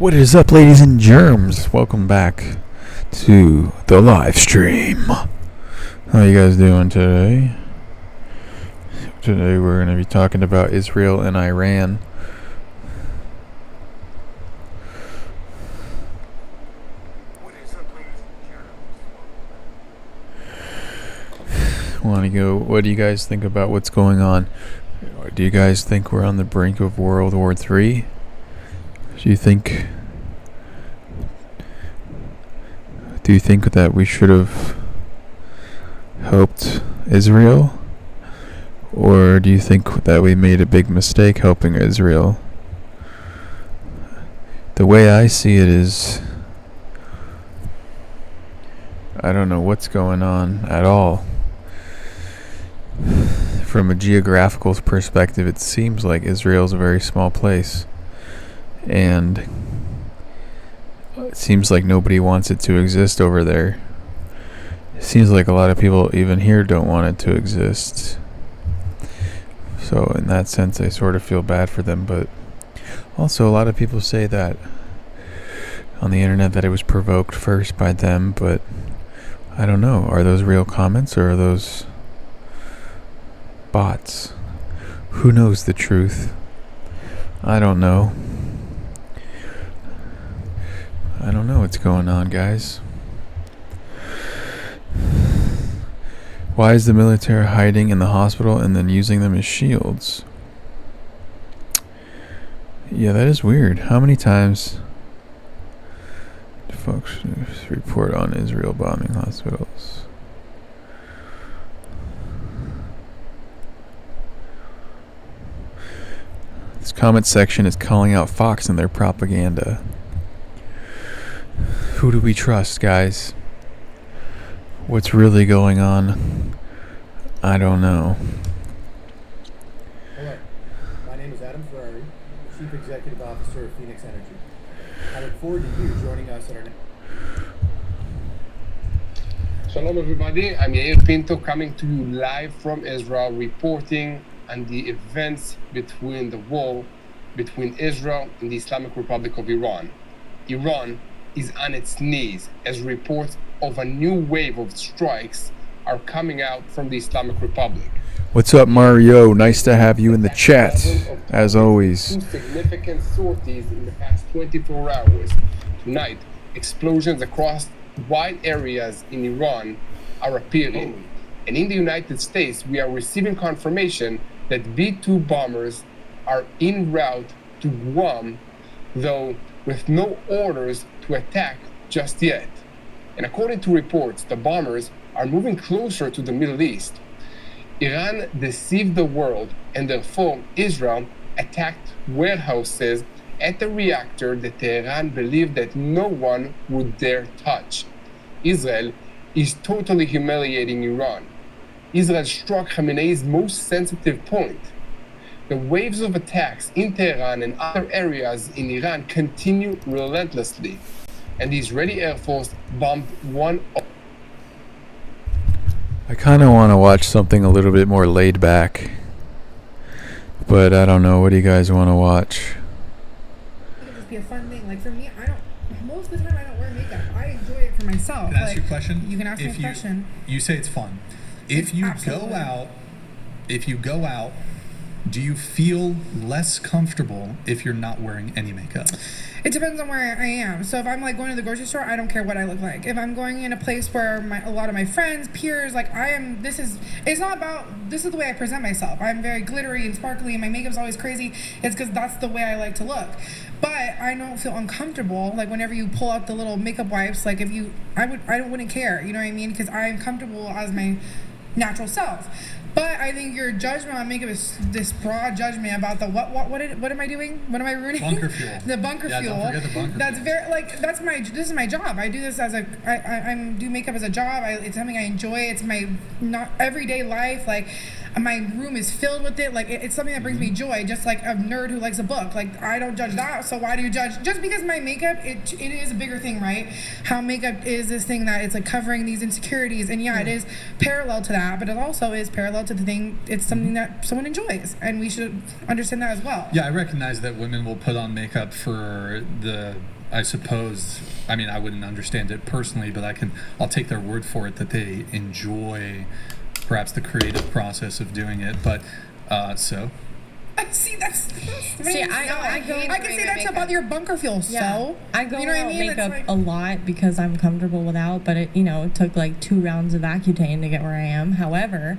What is up, ladies and germs? Welcome back to the live stream. How you guys doing today? Today we're going to be talking about Israel and Iran. What do you guys think about what's going on? Do you guys think we're on the brink of World War III? Do you think that we should have helped Israel? Or do you think that we made a big mistake helping Israel? The way I see it is, I don't know what's going on at all. From a geographical perspective, it seems like Israel's a very small place. And it seems like nobody wants it to exist over there. It seems like a lot of people even here don't want it to exist. So in that sense, I sort of feel bad for them. But also a lot of people say that on the internet that it was provoked first by them. But I don't know. Are those real comments or are those bots? Who knows the truth? I don't know. I don't know what's going on, guys. Why is the military hiding in the hospital and then using them as shields? Yeah, that is weird. How many times do Fox News report on Israel bombing hospitals? This comment section is calling out Fox and their propaganda. Who do we trust, guys? What's really going on? I don't know. Hello, my name is Adam Ferrari, Chief Executive Officer of Phoenix Energy. I look forward to you joining us at our next. Shalom everybody, I'm Yair Pinto coming to you live from Israel, reporting on the events between the war between Israel and the Islamic Republic of Iran. Iran is on its knees as reports of a new wave of strikes are coming out from the Islamic Republic. What's up, Mario? Nice to have you in the chat, as always. Two significant sorties in the past 24 hours. Tonight, explosions across wide areas in Iran are appearing. And in the United States, we are receiving confirmation that B-2 bombers are en route to Guam, though with no orders to attack just yet. And according to reports, the bombers are moving closer to the Middle East. Iran deceived the world, and therefore Israel attacked warehouses at the reactor that Tehran believed that no one would dare touch. Israel is totally humiliating Iran. Israel struck Khamenei's most sensitive point. The waves of attacks in Tehran and other areas in Iran continue relentlessly, and the Israeli Air Force bombed one of. I kind of want to watch something a little bit more laid back, but I don't know. What do you guys want to watch? It could just be a fun thing. Like for me, most of the time I don't wear makeup. I enjoy it for myself. Can I ask you a question? You can ask me a question. You say it's fun. If you go out, do you feel less comfortable if you're not wearing any makeup? It depends on where I am. So if I'm like going to the grocery store, I don't care what I look like. If I'm going in a place where a lot of my friends, peers, like this is the way I present myself. I'm very glittery and sparkly and my makeup's always crazy. It's because that's the way I like to look. But I don't feel uncomfortable, like whenever you pull out the little makeup wipes, like I wouldn't care, you know what I mean? Because I'm comfortable as my natural self. But I think your judgment on makeup is this broad judgment about the what am I doing? What am I ruining? Bunker fuel. The bunker fuel. Don't forget the bunker That's fuel. very like this is my job. I do this as a I do makeup as a job. It's something I enjoy. It's my not everyday life. Like my room is filled with it. Like it's something that brings me joy. Just like a nerd who likes a book. Like I don't judge that. So why do you judge? Just because my makeup it is a bigger thing, right? How makeup is this thing that it's like covering these insecurities, and yeah, it is parallel to that, but it also is parallel to the thing. It's something that someone enjoys, and we should understand that as well. Yeah, I recognize that women will put on makeup for I suppose, I mean, I wouldn't understand it personally, but I'll take their word for it that they enjoy perhaps the creative process of doing it. But, so. See, that's See, I go I can say that's about your bunker fuel. So I go you know what I mean? makeup It's like, a lot because I'm comfortable without, but it took like 2 rounds of Accutane to get where I am. However,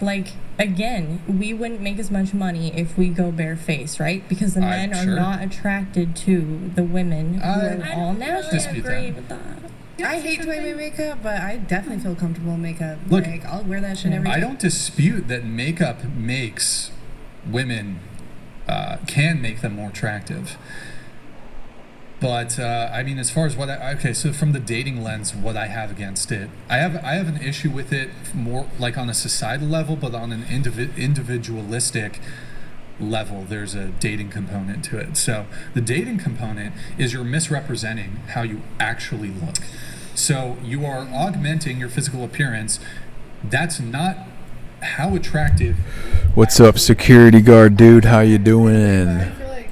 like again, we wouldn't make as much money if we go barefaced, right? Because the men are not attracted to the women who are all natural. Dispute that. with that. I hate doing my makeup, but I definitely feel comfortable in makeup. Look, like I'll wear that shit every day. I don't dispute that makeup makes women can make them more attractive. But I mean, as far as so from the dating lens, what I have against it, I have an issue with it more like on a societal level, but on an individualistic level, there's a dating component to it. So the dating component is you're misrepresenting how you actually look. So you are augmenting your physical appearance. That's not how attractive. What's up, security guard dude? How you doing? I feel like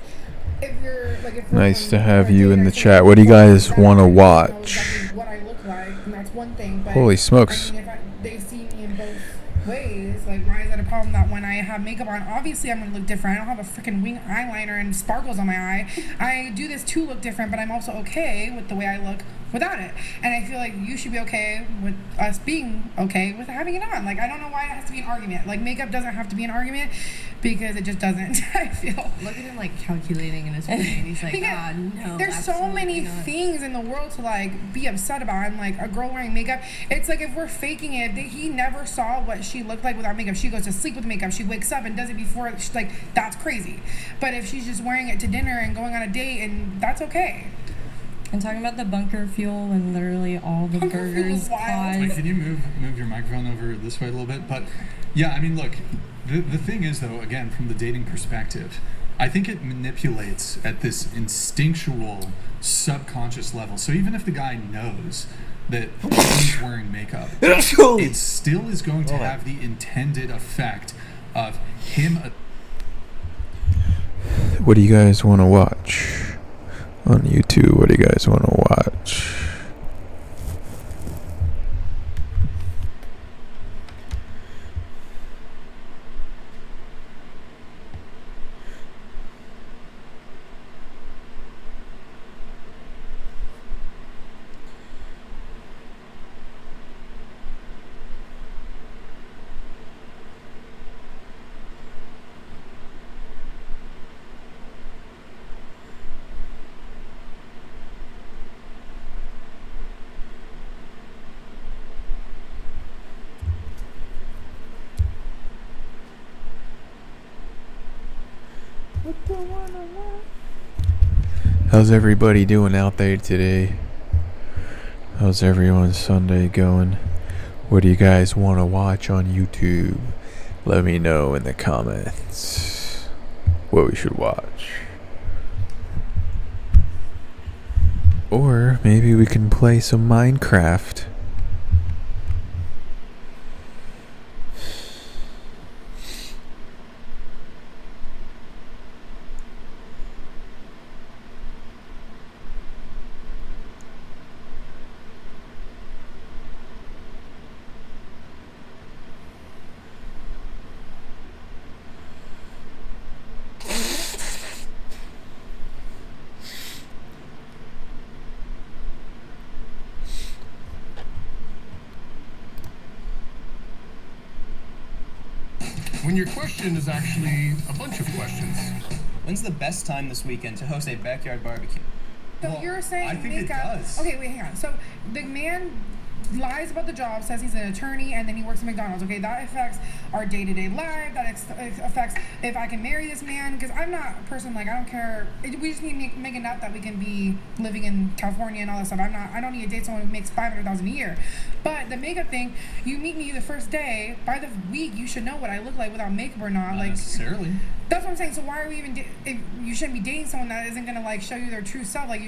if you're like if Nice to have you in the chat. What do you guys want to watch? What I look like, and that's one thing. But Holy smokes. I mean, if they see me in both ways, like why is that a problem? That when I have makeup on, obviously I'm gonna look different. I don't have a freaking wing eyeliner and sparkles on my eye. I do this to look different, but I'm also okay with the way I look without it. And I feel like you should be okay with us being okay with having it on. Like I don't know why it has to be an argument. Like makeup doesn't have to be an argument because it just doesn't. I feel. Look at him like calculating in his brain. He's like, Because no. there's so absolutely many not." things in the world to like be upset about. And like a girl wearing makeup, it's like if we're faking it, he never saw what she looked like without makeup. She goes to sleep with makeup. She wakes up and does it before. She's like, that's crazy. But if she's just wearing it to dinner and going on a date, and that's okay. And talking about the bunker fuel and literally all the Bunker fuel burgers is wild. Wait, cause can you move your microphone over this way a little bit? But yeah, I mean, look, the thing is though, again, from the dating perspective, I think it manipulates at this instinctual, subconscious level. So even if the guy knows that he's wearing makeup, it still is going to have the intended effect of him. What do you guys want to watch on YouTube? What do you guys want to watch? How's everybody doing out there today? How's everyone's Sunday going? What do you guys want to watch on YouTube? Let me know in the comments what we should watch. Or maybe we can play some Minecraft. When your question is actually a bunch of questions. When's the best time this weekend to host a backyard barbecue? So Well, you're saying I think it makeup. does. Okay, wait, hang on. So the man lies about the job, says he's an attorney, and then he works at McDonald's. Okay, that affects our day-to-day life. That affects if I can marry this man, because I'm not a person like, I don't care. We just need to make enough that we can be living in California and all that stuff. I don't need to date someone who makes $500,000 a year. But the makeup thing, you meet me the first day, by the week you should know what I look like without makeup or not. Not Like necessarily. that's what I'm saying. So why are we even? If you shouldn't be dating someone that isn't gonna like show you their true self. Like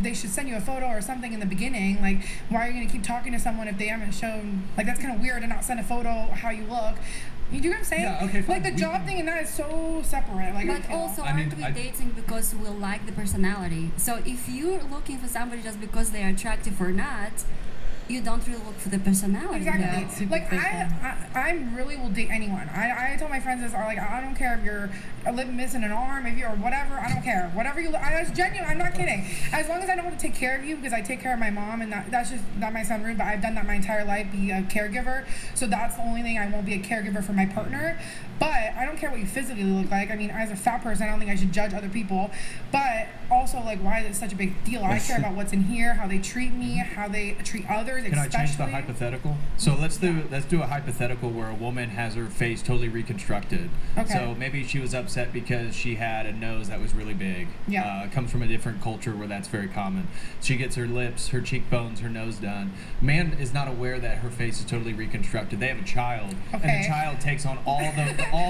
they should send you a photo or something in the beginning. Like why are you gonna keep talking to someone if they haven't shown? Like that's kind of weird to not send a photo how you look. You do what I'm saying? Yeah, okay, fine. Like the job thing and that is so separate. Like, But also, I mean, aren't we dating because we like the personality? So if you're looking for somebody just because they are attractive or not, you don't really look for the personality. exactly. though. Like I really will date anyone. I tell my friends this are like I don't care if you're a lip missing an arm, if you're whatever. I don't care. Whatever you. It's genuine. I'm not kidding. As long as I know how to take care of you, because I take care of my mom, and that might sound rude, but I've done that my entire life. Be a caregiver. So that's the only thing. I won't be a caregiver for my partner. But I don't care what you physically look like. I mean, as a fat person, I don't think I should judge other people. But also, like, why is it such a big deal? I care about what's in here, how they treat me, how they treat others. Can I change the especially. hypothetical? So let's do a hypothetical where a woman has her face totally reconstructed. Okay. So maybe she was upset because she had a nose that was really big. Yeah. Comes from a different culture where that's very common. She gets her lips, her cheekbones, her nose done. Man is not aware that her face is totally reconstructed. They have a child, and Okay. the child takes on all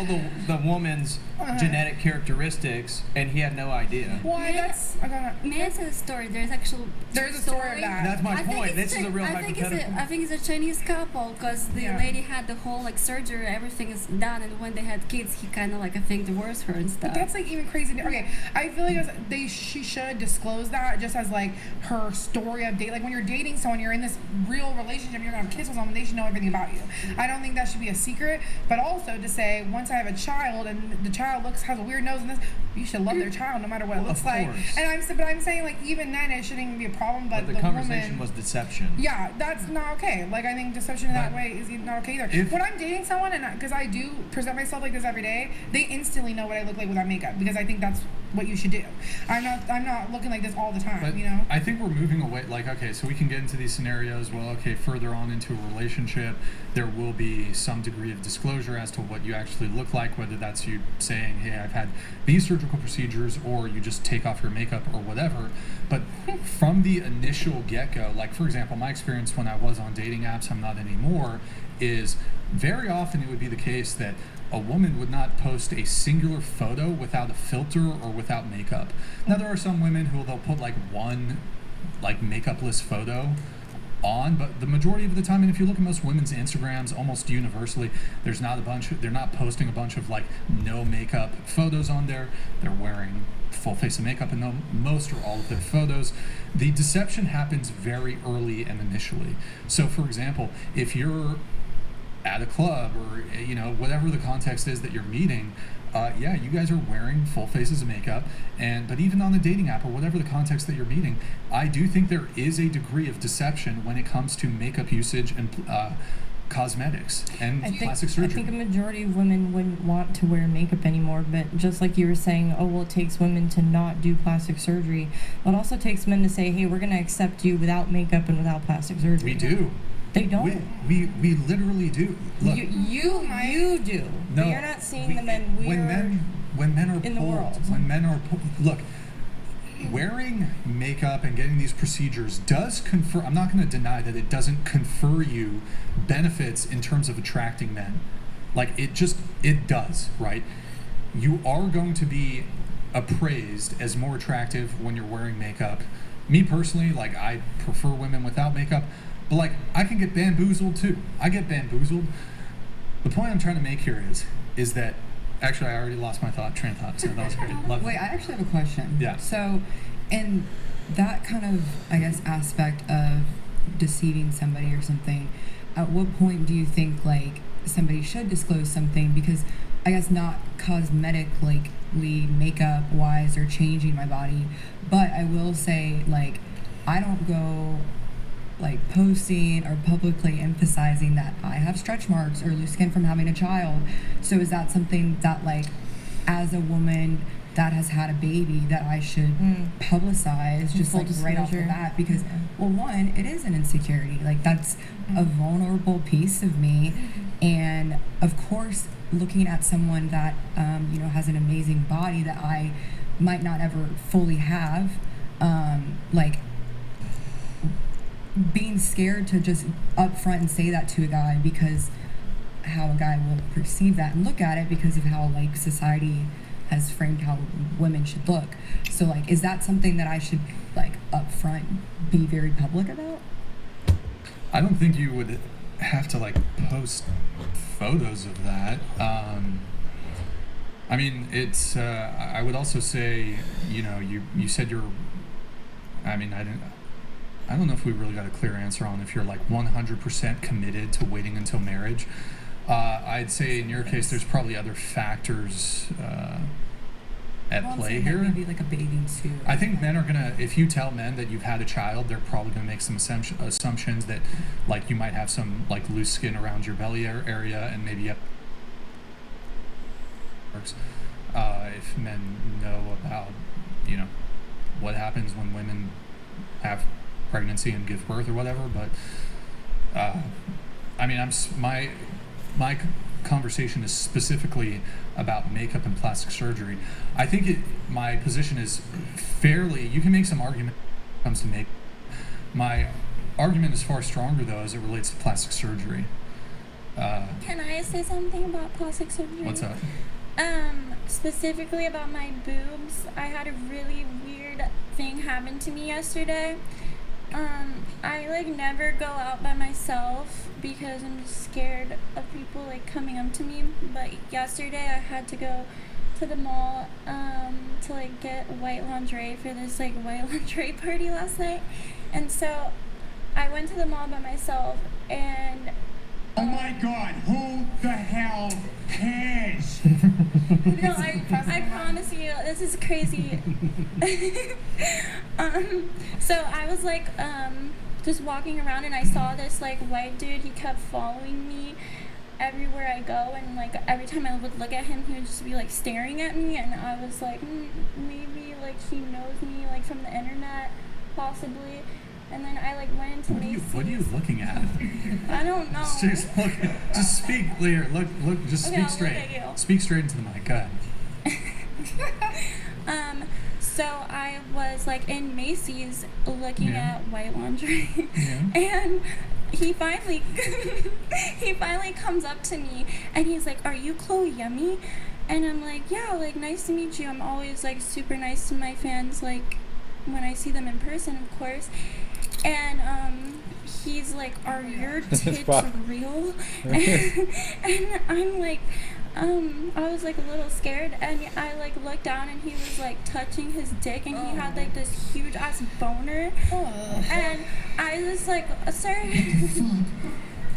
the woman's genetic characteristics, and he had no idea. Why? That's I gotta. May I tell a story? There's actual There's a story of that. That's my I think point. it's This is a real hypothetical. I think it's a Chinese couple because the Yeah. lady had the whole like surgery, everything is done, and when they had kids, he kind of like I think divorced her and stuff. That's like even crazy. Okay, I feel like she should disclose that just as like her story of date. Like when you're dating someone, you're in this real relationship, you're gonna have kids with someone, they should know everything about you. I don't think that should be a secret. But also to say once I have a child and the child has a weird nose and this, you should love their child no matter what it looks like. course. And I'm saying like even then it shouldn't even be a problem. But the the conversation woman, was deception. yeah, that's not okay. Like I think deception in that But way is not okay either. if- When I'm dating someone, and because I do present myself like this every day, they instantly know what I look like without makeup because I think that's what you should do. I'm not looking like this all the time. But You know. I think we're moving away. Like, okay, so we can get into these scenarios. Well, okay, further on into a relationship, there will be some degree of disclosure as to what you actually look like, whether that's you saying, hey, I've had these surgical procedures, or you just take off your makeup or whatever. But from the initial get-go, like, for example, my experience when I was on dating apps, I'm not anymore, is very often it would be the case that a woman would not post a singular photo without a filter or without makeup. Now there are some women who they'll put like one like makeupless photo on, but the majority of the time, and if you look at most women's Instagrams, almost universally, they're not posting a bunch of like no makeup photos on there. They're wearing full face of makeup in most or all of their photos. The deception happens very early and initially. So for example, if you're at a club or whatever the context is that you're meeting, you guys are wearing full faces of makeup, but even on a dating app or whatever the context that you're meeting, I do think there is a degree of deception when it comes to makeup usage and cosmetics and plastic surgery. I think a majority of women wouldn't want to wear makeup anymore, but just like you were saying, it takes women to not do plastic surgery. It also takes men to say, hey, we're going to accept you without makeup and without plastic surgery. We do. They don't. We literally do. Look, you do. no, but you're not seeing the men weird. When men are in the pulled, world. look, wearing makeup and getting these procedures does confer. I'm not going to deny that it doesn't confer you benefits in terms of attracting men. Like it does, right? You are going to be appraised as more attractive when you're wearing makeup. Me personally, like I prefer women without makeup, but like I can get bamboozled too. I get bamboozled. The point I'm trying to make here is that actually I already lost my train of thought, so that was great. Love Wait, I actually have a question. Yeah. So, in that kind of, I guess, aspect of deceiving somebody or something, at what point do you think like somebody should disclose something? Because I guess not cosmetically, makeup wise, or changing my body, but I will say like I don't go like posting or publicly emphasizing that I have stretch marks or loose skin from having a child. So is that something that like as a woman that has had a baby that I should publicize just Full like right off the disclosure. bat, because well, one, it is an insecurity, like that's a vulnerable piece of me, and of course looking at someone that you know, has an amazing body that I might not ever fully have, like being scared to just upfront and say that to a guy because how a guy will perceive that and look at it because of how like society has framed how women should look. So like, is that something that I should like upfront be very public about? I don't think you would have to like post photos of that. I mean, it's. I would also say, you know, you said you're. I mean, I don't know if we really got a clear answer on if you're like 100% committed to waiting until marriage. I'd say in your case, there's probably other factors at Well, I'm play saying here. that maybe like a bathing suit. I think men are gonna, if you tell men that you've had a child, they're probably gonna make some assumptions that, like, you might have some like loose skin around your belly area, and maybe if men know about, you know, what happens when women have pregnancy and give birth or whatever. But I mean, my conversation is specifically about makeup and plastic surgery. I think my position is fairly, you can make some argument when it comes to makeup. My argument is far stronger though as it relates to plastic surgery. Can I say something about plastic surgery? What's up? Specifically about my boobs. I had a really weird thing happen to me yesterday. I like never go out by myself because I'm just scared of people like coming up to me. But yesterday I had to go to the mall to like get white lingerie for this like white lingerie party last night. And so I went to the mall by myself and oh my God, who the hell cares? no, I promise you, this is crazy. So I was like, just walking around and I saw this like white dude. He kept following me everywhere I go, and like every time I would look at him, he would just be like staring at me, and I was like, maybe like he knows me like from the internet, possibly. And then I like went into Macy's. What are you looking at? I don't know. Just speak, Leah. Look. Just Okay, speak I'll straight. look at you. Speak straight into the mic. Go ahead. So I was like in Macy's looking Yeah. at white lingerie, Yeah. and he finally comes up to me and he's like, "Are you Chloe Yummy?" And I'm like, "Yeah, like nice to meet you. I'm always like super nice to my fans, like when I see them in person, of course." And he's like, "Are your tits real?" And I'm like, I was like a little scared, and I like looked down and he was like touching his dick, and he had like this huge ass boner, and I was like, "Sir."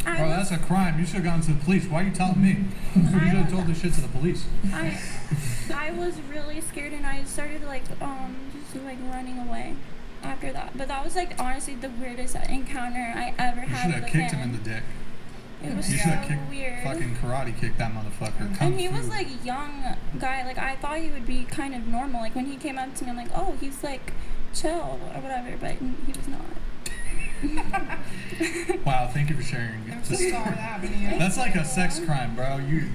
Bro, that's a crime. You should have gone to the police. Why are you telling me? You should have told this shit to the police. I was really scared, and I started like just like running away after that. But that was like honestly the weirdest encounter I ever You had should with have a kicked fan. him in the dick. It was You should so have weird. fucking karate kicked that motherfucker. Kung And he fu. was like a young guy. Like I thought he would be kind of normal. Like when he came up to me, I'm like, oh, he's like chill or whatever. But he was not. Wow, thank you for sharing. That's like a sex crime, bro. You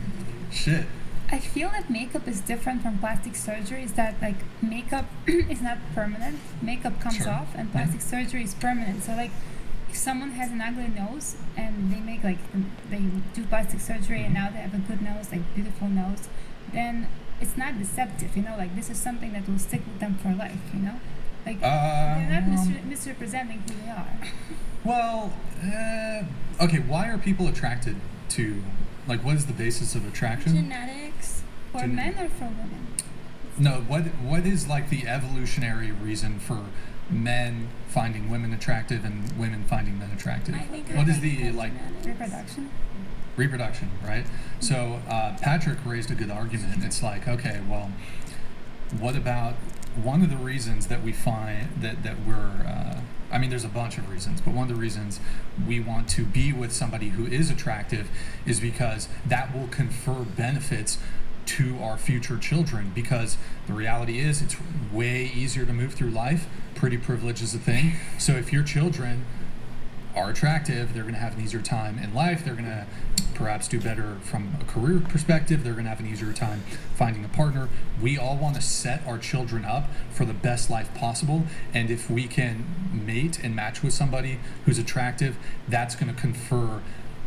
shit. I feel that makeup is different from plastic surgery. Is that like makeup is not permanent. Makeup comes Sure. off, and plastic surgery is permanent. So like, if someone has an ugly nose and they make like they do plastic surgery and now they have a good nose, like beautiful nose, then it's not deceptive. You know, like this is something that will stick with them for life. You know, like they're not misrepresenting who they are. Well, okay. Why are people attracted to? Like, what is the basis of attraction? Genetics. For men or for women? No, what is like the evolutionary reason for men finding women attractive and women finding men attractive? I think What is the like reproduction? Reproduction, right? So Patrick raised a good argument. It's like, okay, well, what about one of the reasons that we find that we're I mean, there's a bunch of reasons, but one of the reasons we want to be with somebody who is attractive is because that will confer benefits to our future children, because the reality is it's way easier to move through life. Pretty privilege is a thing. So if your children are attractive, they're going to have an easier time in life. They're going to perhaps do better from a career perspective. They're going to have an easier time finding a partner. We all want to set our children up for the best life possible. And if we can mate and match with somebody who's attractive, that's going to confer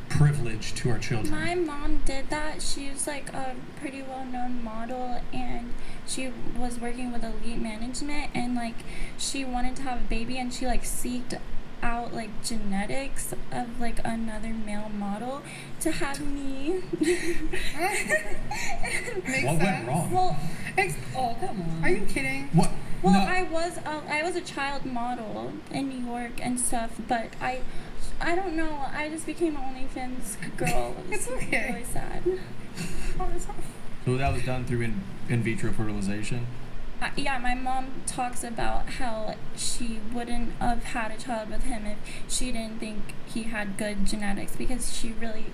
privilege to our children. My mom did that. She was like a pretty well-known model, and she was working with elite management, and like she wanted to have a baby, and she like seeked out like genetics of like another male model to have me. What went wrong? Well, oh come on! Are you kidding? What? Well, No. I was a child model in New York and stuff, but I don't know. I just became an OnlyFans girl. It's okay. Really sad. So that was done through in vitro fertilization. Yeah, my mom talks about how she wouldn't have had a child with him if she didn't think he had good genetics, because she really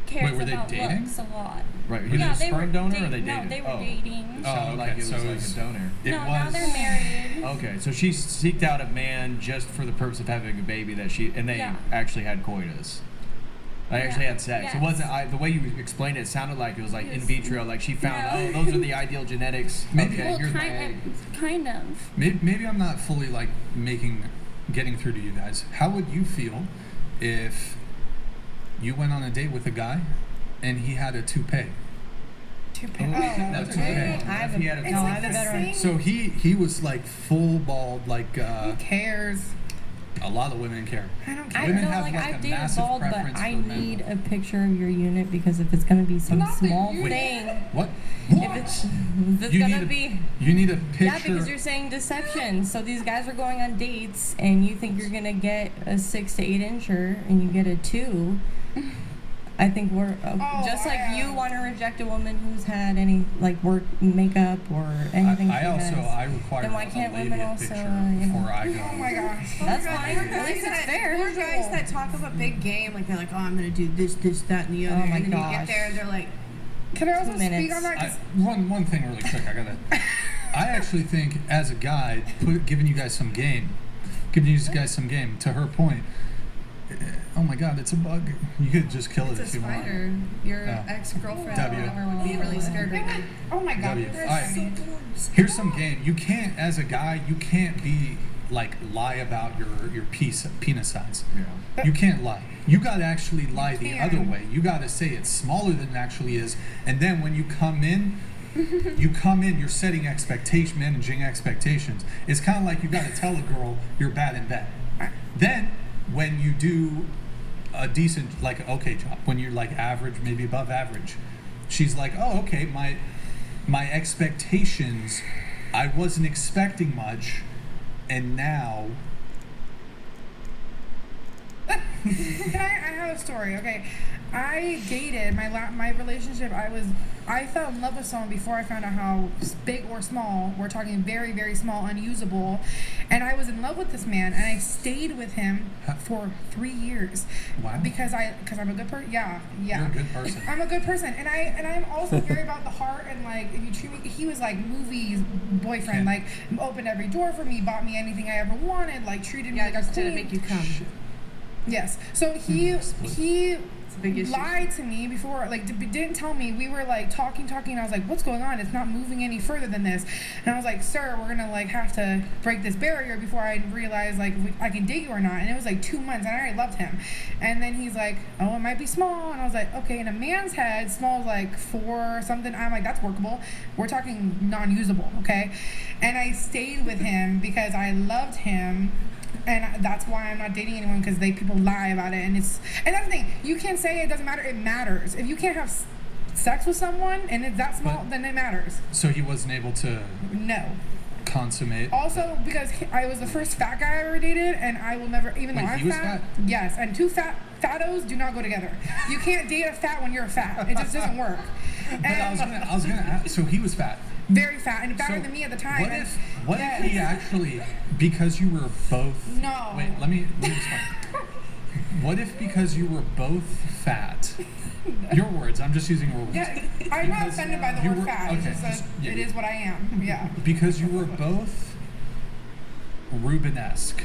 cares Wait, were they about dating? looks a lot. Right. He was a sperm donor, or they dated? No, they were dating. Sounded like it was like a donor. Now they're married. Okay, so she seeked out a man just for the purpose of having a baby and they actually had coitus. I actually had sex. Yes. It wasn't. The way you explained it sounded like it was like in vitro. Like she found, those are the ideal genetics. Maybe, okay, here's my Kind of. Maybe I'm not fully like getting through to you guys. How would you feel if you went on a date with a guy and he had a toupee? Toupee. That's okay. I have a better one. So he was like full bald, like. Who cares? A lot of women care. I don't care. Women I know, have like like I a dated massive bald, but preference I for men. need a picture of your unit, because if it's gonna be some small Wait, thing, what? if it's You gonna need be. You need a picture. Yeah, because you're saying deception. So these guys are going on dates, and you think you're gonna get a 6 to 8 incher, and you get a 2. I think we're just like you want to reject a woman who's had any like work makeup or anything. I require Then why can't women labia also? picture before I go. Oh my gosh. That's fine. At least it's fair. Or guys that talk about big game, like they're like, oh, I'm gonna do this, that, and the other. Oh my and then you gosh. get there, they're like, Can I also 2 speak minutes. on that? 'Cause One thing really quick. I actually think as a guy, giving you guys some game, to her point. Oh my God, it's a bug. You could just kill it it's a if you want. spider. Your ex-girlfriend W. or whatever would be really scared right now. Oh my God. W. They're All right. Here's some game. You can't, as a guy, you can't be like lie about your penis size. Yeah. You can't lie. You gotta actually lie the other way. You gotta say it's smaller than it actually is, and then when you come in, you're setting managing expectations. It's kind of like you gotta tell a girl you're bad in bed. Then when you do a decent, like okay job, when you're like average, maybe above average, she's like, oh okay, my expectations, I wasn't expecting much, and now. I have a story. Okay, I dated my relationship. I fell in love with someone before I found out how big or small. We're talking very, very small, unusable. And I was in love with this man, and I stayed with him for 3 years. Wow. Because I'm a good person. Yeah. You're a good person. I'm a good person, and I'm also very about the heart. And like, if you treat me, he was like movies boyfriend. Like, opened every door for me, bought me anything I ever wanted. Like, treated me like a queen. Didn't make you come. Yes. So he lied to me before, like didn't tell me. We were like talking. And I was like, "What's going on? It's not moving any further than this." And I was like, "Sir, we're gonna like have to break this barrier before I realize like I can date you or not." And it was like 2 months, and I already loved him. And then he's like, "Oh, it might be small." And I was like, "Okay." In a man's head, small is like 4 or something. I'm like, "That's workable." We're talking non-usable, okay? And I stayed with him because I loved him. And that's why I'm not dating anyone, because people lie about it, and that's the thing. You can't say it doesn't matter. It matters. If you can't have sex with someone and it's that small, then it matters. So he wasn't able to. No. Consummate. Also, because I was the first fat guy I ever dated, and I will never, even though I'm fat. Yes, and 2 fattos do not go together. You can't date a fat when you're fat. It just doesn't work. But I was gonna ask. So he was fat. Very fat, and fatter than me at the time. What if he actually, because you were both. No. Wait, let me explain. What if because you were both fat, Your words. I'm just using your words. Yeah, I'm not offended by the You word were- fat. okay, It's just yeah. it is what I am. Yeah. Because you were both Rubenesque.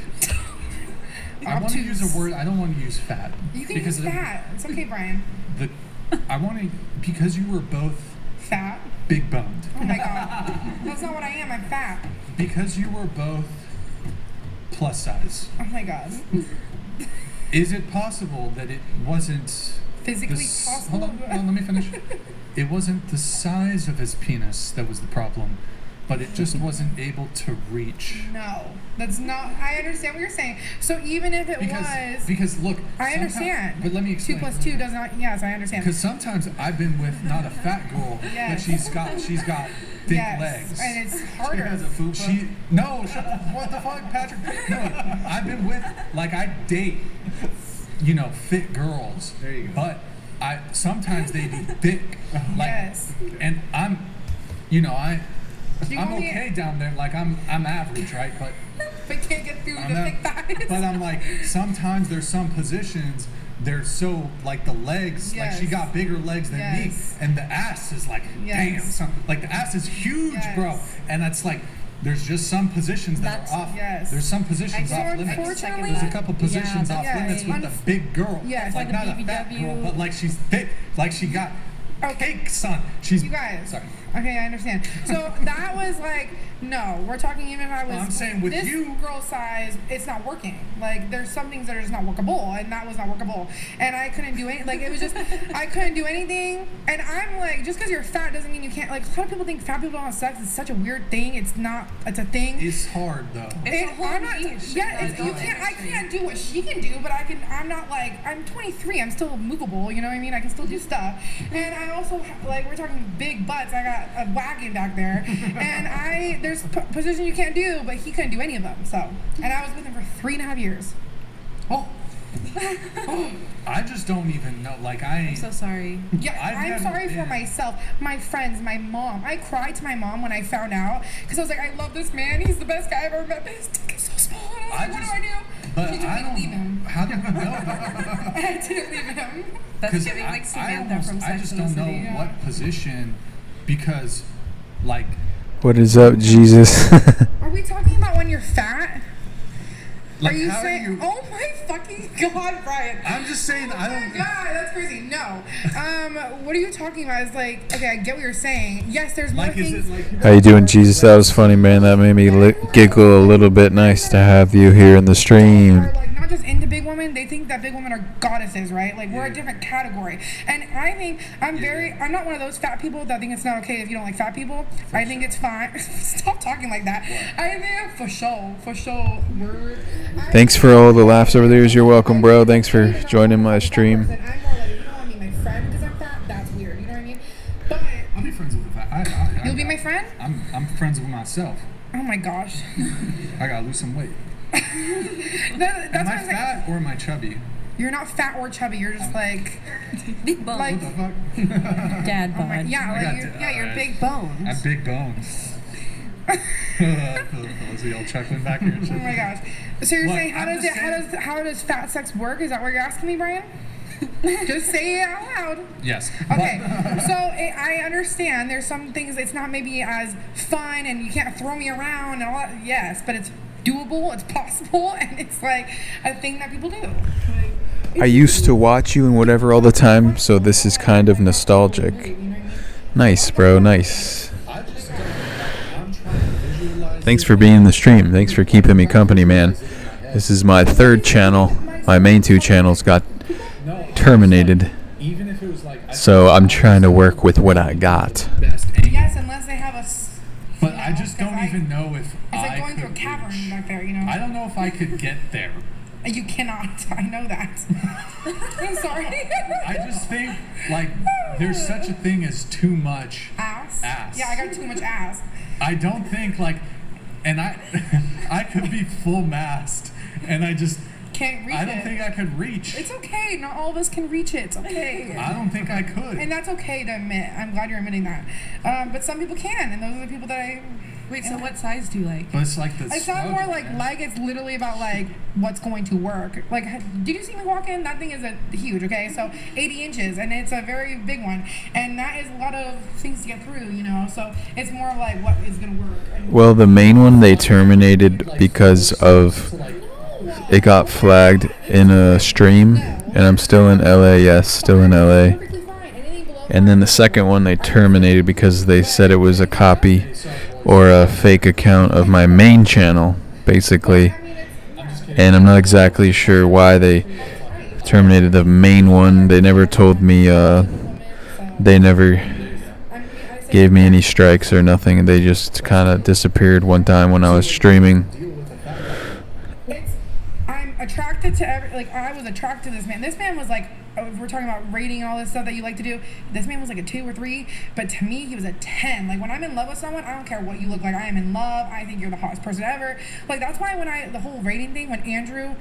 I want to use a word. I don't want to use fat. You can because use fat. It's okay, Brian. I want to because you were both Fat. big boned. Oh my god. That's not what I am. I'm fat. Because you were both plus size. Oh my god. Is it possible that it wasn't Physically Hold on, let me finish. It wasn't the size of his penis that was the problem, but it just wasn't able to reach. No, that's not. I understand what you're saying. So even if it was, because look, I understand. But let me explain. 2 + 2 does not. Yes, I understand. Because sometimes I've been with not a fat girl, Yes. but she's got thick Yes, legs. and it's harder. What the fuck, Patrick? No, I've been with I date, fit girls. There you go. But sometimes they be thick, Yes. and I'm only- okay down there. I'm average, right? But can't get through I'm the thick thighs. But I'm sometimes there's some positions. They're so the legs, Yes. she got bigger legs than me, Yes. and the ass is damn, Yes. the ass is huge, bro, and that's there's just some positions that are off. Yes. There's some positions So off limits. unfortunately- There's a couple positions Yeah, off that's limits right. with a big girl. Yes. Like Like a not a fat BBW. girl, but she's thick, she got cake, son. She's You guys. Sorry. Okay, I understand. So that was no. We're talking even if I was. I'm saying with this you- girl size, it's not working. There's some things that are just not workable, and that was not workable. And I couldn't do any. It was just I couldn't do anything. And I'm just because you're fat doesn't mean you can't. A lot of people think fat people don't have sex. It's such a weird thing. It's not. It's a thing. It's hard though. I'm not. Yeah, you can't. I can't do what she can do, but I can. I'm not I'm 23. I'm still movable. You know what I mean? I can still do stuff. And I also we're talking big butts. I got a wagon back there, and there's positions you can't do, but he couldn't do any of them. So, and I was with him for 3.5 years. Oh. I just don't even know. I'm so sorry. Yeah, I'm sorry for myself, my friends, my mom. I cried to my mom when I found out because I was I love this man. He's the best guy I've ever met. But his dick is so small. And I was what do I do? But She told me to leave him. How do we know? I didn't leave him. That's giving Samantha from Sex I just and the don't know City. what position, because What is up, Jesus? Are we talking about when you're fat? Are you how saying? do you, Oh my fucking god, Brian! I'm just saying I don't. Oh my god, that's crazy. No. What are you talking about? It's okay, I get what you're saying. Yes, there's more things. How you doing, Jesus? That was funny, man. That made me giggle a little bit. Nice to have you here in the stream. Are not just into big women. They think that big women are goddesses, right? We're a different category. And I think I'm not one of those fat people that think it's not okay if you don't like fat people. I think it's fine. Stop talking like that. I think for sure. Word. Thanks for all the laughs over there. You're welcome, bro. Thanks for joining my stream. I'm more you don't want to be my friend because I'm fat. That's weird. You know what I mean? But I'll be friends with the fat. You'll be my friend? I'm friends with myself. Oh my gosh. I gotta lose some weight. That's Am I fat or am I chubby? You're not fat or chubby. You're just big bones. What the fuck? Dad bod. You're big bones. I have big bones. Was he all chuckling back here? Oh my gosh. So you're saying how does fat sex work? Is that what you're asking me, Brian? Just say it out loud. Yes. Okay. So I understand there's some things it's not maybe as fun and you can't throw me around and all that. Yes, but it's doable, it's possible, and it's a thing that people do. I used to watch you and whatever all the time, so this is kind of nostalgic. Nice, bro. Nice. Thanks for being in the stream. Thanks for keeping me company, man. This is my third channel. My main two channels got terminated. So I'm trying to work with what I got. Yes, unless they have a. But I just don't even know if it's going through a cavern back there, I don't know if I could get there. You cannot. I know that. I'm sorry. I just think there's such a thing as too much ass. Yeah, I got too much ass. I don't think and I could be full mast and I just can't reach it. I don't think I could reach. It's okay. Not all of us can reach it. It's okay. I don't think I could. And that's okay to admit. I'm glad you're admitting that. But some people can, and those are the people that I. Wait, so what size do you like? But it's like the It's not more like it's literally about like what's going to work. Like, did you see me walk in? That thing is huge, okay? So 80 inches, and it's a very big one, and that is a lot of things to get through, you know. So it's more of like what is gonna work. Well, the main one they terminated because of it got flagged in a stream, and I'm still in LA. Yes, still in LA. And then the second one they terminated because they said it was a copy or a fake account of my main channel, basically. And I'm not exactly sure why they terminated the main one. They never told me, they never gave me any strikes or nothing. They just kind of disappeared one time when I was streaming. I'm attracted to I was attracted to this man. This man was like, if we're talking about rating and all this stuff that you like to do, this man was like a 2 or 3, but to me he was a 10. Like when I'm in love with someone, I don't care what you look like. I am in love. I think you're the hottest person ever. Like that's why when the whole rating thing, when Andrew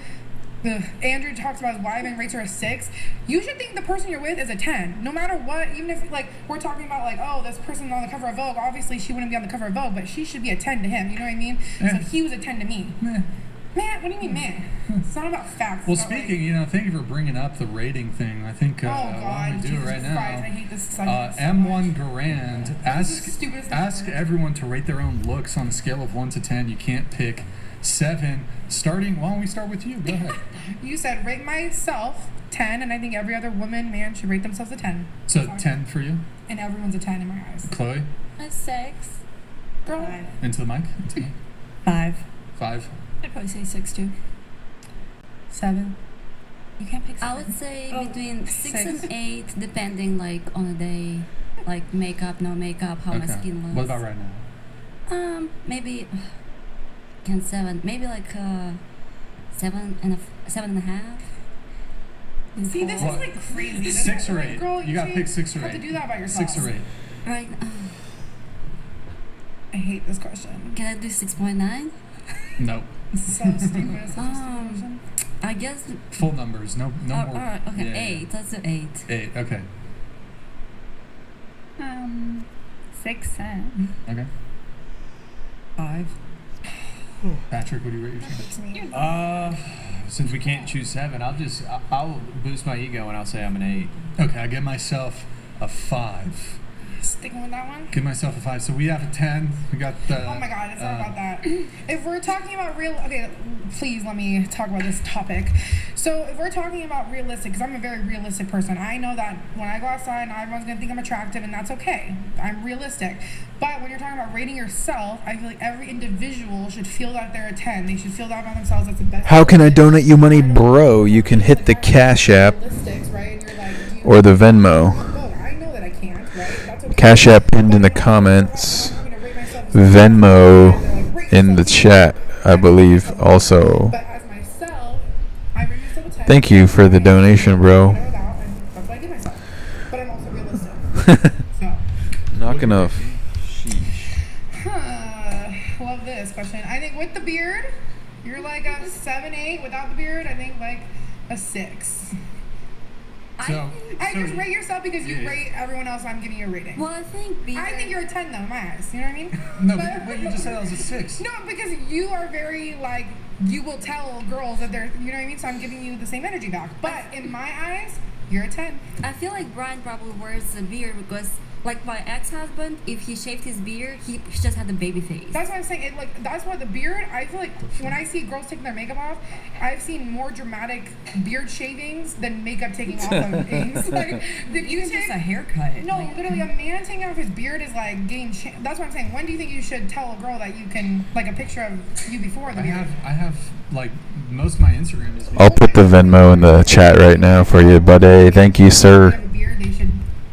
talks about his wife and rates her a 6, you should think the person you're with is a 10, no matter what. Even if like we're talking about like, oh, this person's on the cover of Vogue, obviously she wouldn't be on the cover of Vogue, but she should be a 10 to him. You know what I mean? So he was a 10 to me. Man, what do you mean, man? It's not about facts. Well, speaking, thank you for bringing up the rating thing. I think why don't we do it right now? Christ, I hate this M1 Garand, ask everyone to rate their own looks on a scale of 1 to 10. You can't pick 7. Starting, why don't we start with you? Go ahead. You said rate myself 10, and I think every other woman, man, should rate themselves a 10. So 10 for you? And everyone's a 10 in my eyes. Chloe? A 6. Girl. 5. Into the mic? 5. 5. I'd probably say 6 too. 7. You can't pick 7. I would say between 6 and 8, depending like on the day, like makeup, no makeup, how my skin looks. What about right now? Maybe 7. Maybe like 7.5. See, this is like crazy. 6 or 8. Girl, you gotta pick 6 or 8. You have to do that by yourself. 6 or 8. Right. I hate this question. Can I do 6.9? No. So stupid. I guess. Full numbers. No more. Alright, okay. Yeah, 8. Let's do 8. 8. Okay. 6, 7. Okay. 5. Patrick, what do you rate yourself? Since we can't choose 7, I'll boost my ego and I'll say I'm an 8. Okay, I give myself a 5. Sticking with that one? Give myself a 5. So we have a 10. We got the. Oh my god, it's not about that. If we're talking about okay, please let me talk about this topic. So if we're talking about realistic, because I'm a very realistic person, I know that when I go outside, everyone's gonna think I'm attractive, and that's okay. I'm realistic. But when you're talking about rating yourself, I feel like every individual should feel that they're a 10. They should feel that about themselves. That's the best. How can I donate you money, bro? You can hit the Cash App or the Venmo. Cash App pinned in the comments. Venmo in the chat, I believe, also. Thank you for the donation, bro. Not gonna. Love this question. I think with the beard, you're like a 7, 8. Without the beard, I think like a 6. I just rate yourself because you rate everyone else. I'm giving you a rating. Well, I think you're a 10 though, in my eyes. You know what I mean? No, but you just said I was a 6. No, because you are very like you will tell girls that they're. You know what I mean? So I'm giving you the same energy back. But in my eyes, you're a 10. I feel like Brian probably wears the beard because, like my ex-husband, if he shaved his beard, he just had the baby face. That's what I'm saying. That's why the beard. I feel like when I see girls taking their makeup off, I've seen more dramatic beard shavings than makeup taking off of things. Like if you take just a haircut. No, literally, a man taking off his beard is like game. That's what I'm saying. When do you think you should tell a girl that you can like a picture of you before the beard? I have like most of my Instagram is. I'll put the Venmo in the chat right now for you, buddy. Thank you, sir.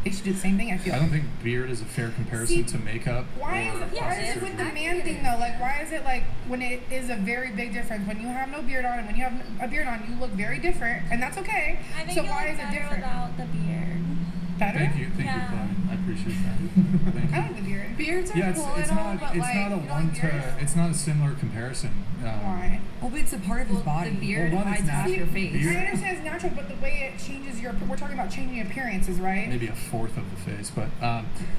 They should do the same thing. I feel. I don't think beard is a fair comparison to makeup. Why is it with the man thing though? Like, why is it like when it is a very big difference when you have no beard on and when you have a beard on, you look very different, and that's okay. I think so you why look is it different? Without the beard. Better? Thank you, Brian. I appreciate that. Thank you. I like the beard. beards are Yeah, cool it's and all, not. but It's like, not a you one like beards? to. It's not a similar comparison. Why? Well, but it's a part of his body. The beard Well, one, it's hides half your face. beard- I understand it's natural, but the way it changes your, we're talking about changing appearances, right? Maybe a fourth of the face, but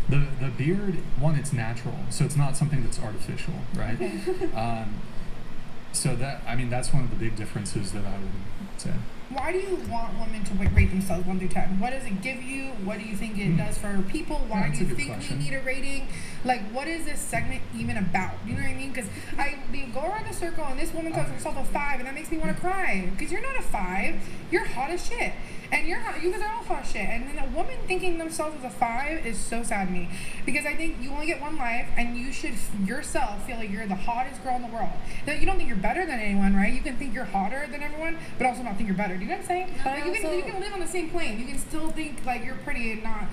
the beard, one, it's natural, so it's not something that's artificial, right? So that's one of the big differences that I would say. Why do you want women to rate themselves 1 through 10? What does it give you? What do you think it does for people? Why Yeah, that's do a you good think question. we need a rating? Like, what is this segment even about? You know what I mean? Because we go around the circle and this woman calls herself a 5, and that makes me want to cry. Because you're not a 5. You're hot as shit. And you guys are all hot as shit. And then a woman thinking themselves as a 5 is so sad to me. Because I think you only get one life, and you should yourself feel like you're the hottest girl in the world. Now, you don't think you're better than anyone, right? You can think you're hotter than everyone, but also not think you're better. Do you know what I'm saying? But Like, you can live on the same plane. You can still think like you're pretty and not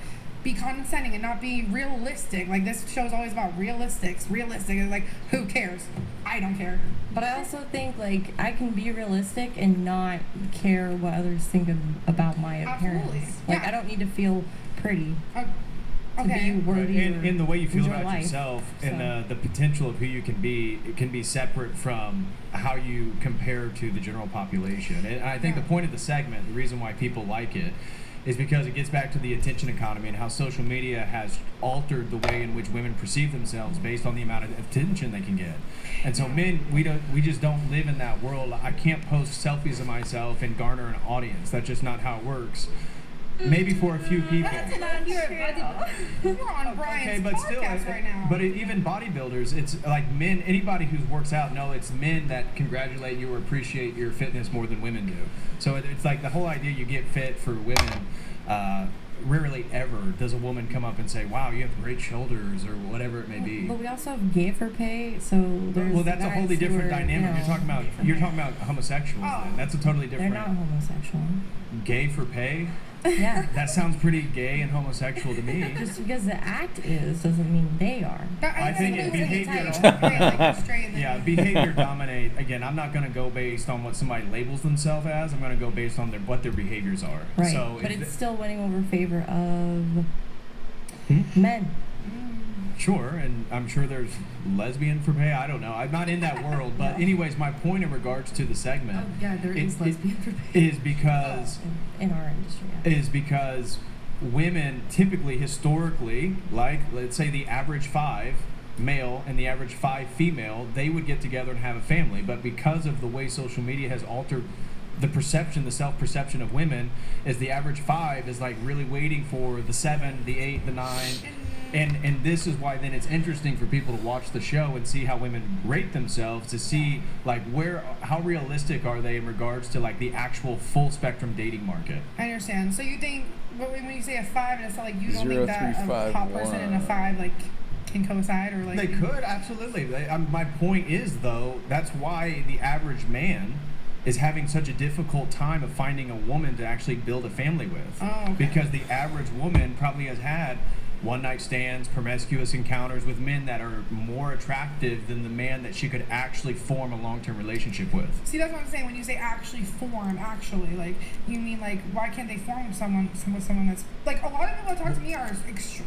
be condescending and not be realistic. Like, this show's always about realistics. Realistic is like, who cares? I don't care. But I also think like I can be realistic and not care what others think about my appearance. Absolutely. Like Yeah. I don't need to feel pretty to Okay. be worthy. In the way you feel enjoy about life. yourself and So. the potential of who you can be, it can be separate from how you compare to the general population. And I think the point of the segment, the reason why people like it, is because it gets back to the attention economy and how social media has altered the way in which women perceive themselves based on the amount of attention they can get. And so men, we just don't live in that world. I can't post selfies of myself and garner an audience. That's just not how it works. Maybe for a few people. We're on Brian's but still, podcast right now. but even bodybuilders, it's like men. Anybody who works out, no, it's men that congratulate you or appreciate your fitness more than women do. So it's like the whole idea you get fit for women. Rarely ever does a woman come up and say, "Wow, you have great shoulders" or whatever it may be. But we also have gay for pay, so there's Well, that's a guys wholly who different are, dynamic. you know, You're talking about homosexuals. Then. That's a totally They're different. not homosexual. Gay for pay. Yeah. That sounds pretty gay and homosexual to me. Just because the act is doesn't mean they are. I think behavior. Yeah, behavior dominate. Again, I'm not going to go based on what somebody labels themselves as. I'm going to go based on what their behaviors are. Right. So But if it's still winning over favor of men. Sure, and I'm sure there's lesbian for pay. I don't know. I'm not in that world. But anyways, my point in regards to the segment Yeah, there is lesbian for pay. is because in our industry. Yeah. is because women typically historically, like let's say the average 5 male and the average 5 female, they would get together and have a family. But because of the way social media has altered the perception, the self-perception of women, is the average 5 is like really waiting for the 7, the 8, the 9. And this is why then it's interesting for people to watch the show and see how women rate themselves, to see like how realistic are they in regards to like the actual full spectrum dating market. I understand. So you think when you say a 5, and it's not like you don't 0, think that 3, a 5, hot person and a 1. 5 like can coincide or like They could, absolutely. My point is, though, that's why the average man is having such a difficult time of finding a woman to actually build a family with. Oh, okay. Because the average woman probably has had one-night stands, promiscuous encounters with men that are more attractive than the man that she could actually form a long-term relationship with. See, that's what I'm saying. When you say actually form, like you mean like why can't they form with someone that's like a lot of people that talk to me are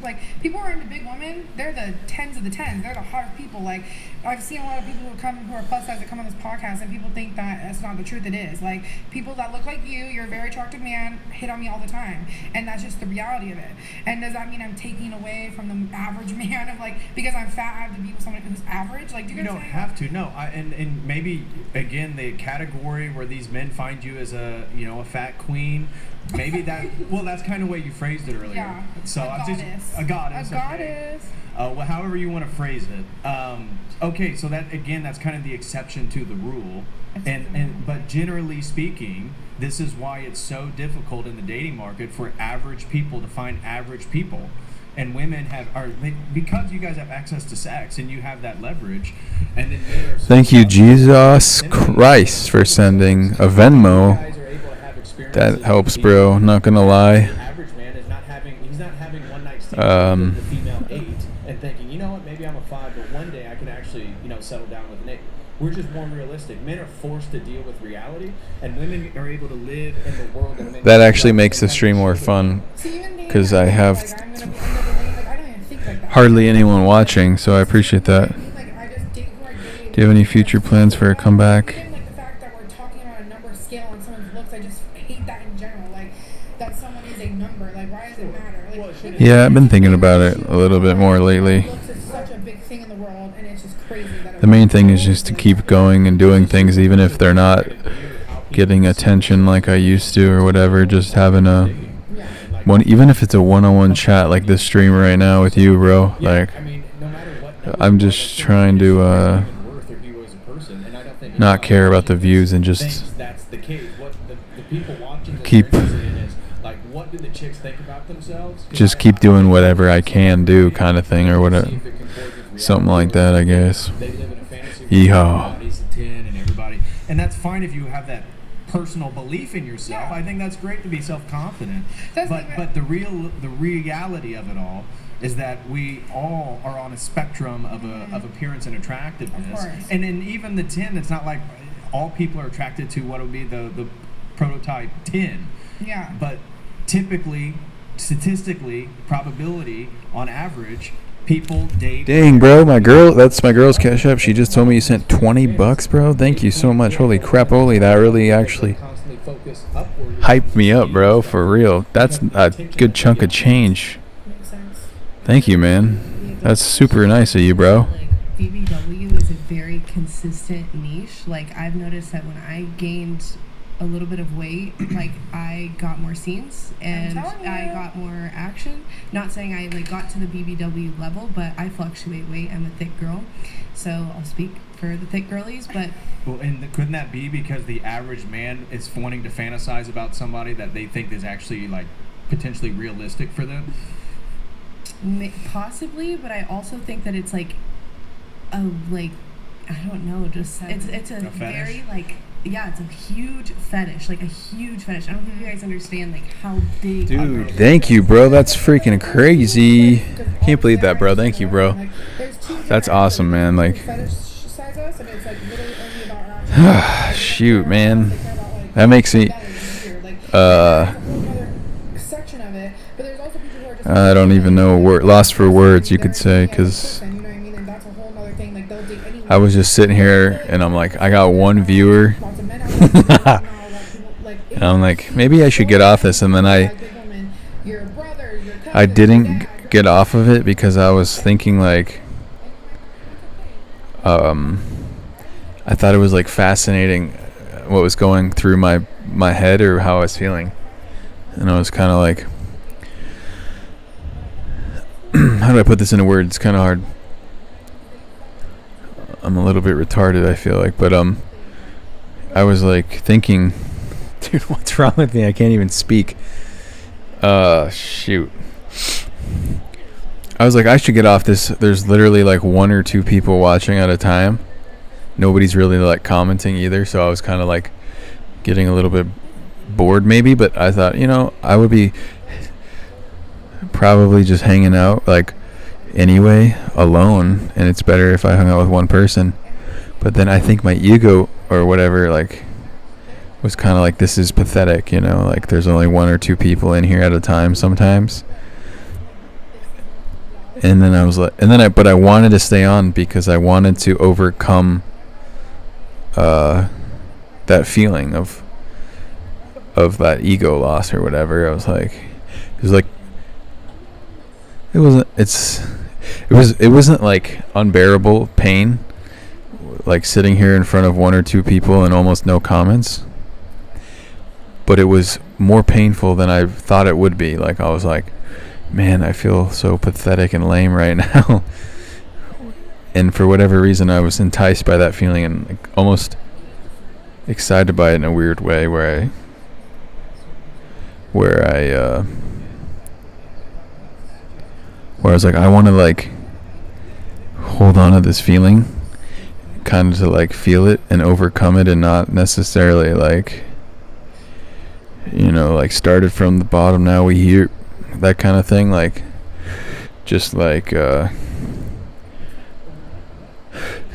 like people who are into big women. They're the 10s of the 10s. They're the hottest people. Like I've seen a lot of people who are plus size that come on this podcast, and people think that that's not the truth. It is. Like people that look like you're a very attractive man, hit on me all the time, and that's just the reality of it. And does that mean I'm taking away from the average man of like because I'm fat I have to be with someone who's average? Like do you don't have to. No, and maybe again the category where these men find you as a fat queen. Maybe that's kind of the way you phrased it earlier. Yeah. So A I'm just goddess. a goddess. A goddess. Well, however you want to phrase it. Okay, so that's kind of the exception to the rule. But generally speaking, this is why it's so difficult in the dating market for average people to find average people. And women because you guys have access to sex and you have that leverage, and then men are Thank you, Jesus Christ, for sending a Venmo. That helps, bro. Not gonna lie. Average man is not having one night stand with the female 8 and thinking, you know what, maybe I'm a 5, but one day I can actually settle down with an 8. We're just more realistic. Men are forced to deal with reality, and women are able to live in the world that men. That actually makes the stream more fun, because I have. hardly anyone watching, so I appreciate that. Do you have any future plans for a comeback? Even like the fact that we're talking about a number scale on someone's looks, I just hate that in general. Like that someone is a number. Like why does it matter? Like, Yeah, I've been thinking about it a little bit more lately. looks is such a big thing in the world, and it's just crazy that The main thing is just to keep going and doing things, even if they're not getting attention like I used to or whatever. Just having a one, even if it's a one-on-one chat like this stream right now with you, bro. Like, I'm just trying to not care about the views and just that's the case. What the people watching this keep are interested in is like, what do the chicks think about themselves? 'Cause just keep doing whatever I can do, kind of thing, or whatever, something like that, I guess. They live in a fantasy Yeehaw. Everybody's a 10 and everybody, and that's fine if you have that personal belief in yourself. I think that's great to be self-confident. But the reality of it all is that we all are on a spectrum of appearance and attractiveness. And then even the 10, it's not like all people are attracted to what would be the prototype 10. Yeah. But typically, statistically, probability, on average, people date. Dang, bro, that's my girl's Cash App. She just told me you sent $20, bro. Thank you so much. Holy crap, Oli, that really actually hyped me up, bro, for real. That's a good chunk of change. Thank you, man. That's super nice of you, bro. BBW is a very consistent niche. Like I've noticed that when I gained a little bit of weight, like I got more scenes and I got more action. Not saying I like got to the BBW level, but I fluctuate weight. I'm a thick girl, so I'll speak for the thick girlies. But Well, and couldn't that be because the average man is wanting to fantasize about somebody that they think is actually like potentially realistic for them? Possibly, but I also think that it's like a like I don't know, just it's a very like it's a huge fetish, like a huge fetish. I don't think you guys understand like how big. Dude, thank you, bro. That's freaking crazy. Can't believe that, bro. Thank you, bro. That's awesome, man. Like, shoot, man. That makes me. I don't even know lost for words, you could say, because I was just sitting here and I'm like, I got one viewer. And I'm like, maybe I should get off this. And then I didn't get off of it because I was thinking like, I thought it was like fascinating what was going through my head or how I was feeling. And I was kind of like, how do I put this into words? It's kind of hard. I'm a little bit retarded, I feel like, but I was like thinking, dude, what's wrong with me? I can't even speak. Shoot. I was like, I should get off this. There's literally like one or two people watching at a time. Nobody's really like commenting either, so I was kind of like getting a little bit bored maybe, but I thought, I would be probably just hanging out like anyway alone, and it's better if I hung out with one person. But then I think my ego or whatever like was kind of like, this is pathetic, like there's only one or two people in here at a time sometimes. And then I was like, but I wanted to stay on because I wanted to overcome that feeling of that ego loss or whatever. I was like, it wasn't like unbearable pain, like sitting here in front of one or two people and almost no comments, but it was more painful than I thought it would be. Like I was like, man, I feel so pathetic and lame right now. And for whatever reason I was enticed by that feeling and like almost excited by it in a weird way where I was like, I want to like hold on to this feeling, kind of to like feel it and overcome it, and not necessarily like, like started from the bottom, now we here, that kind of thing. Like just like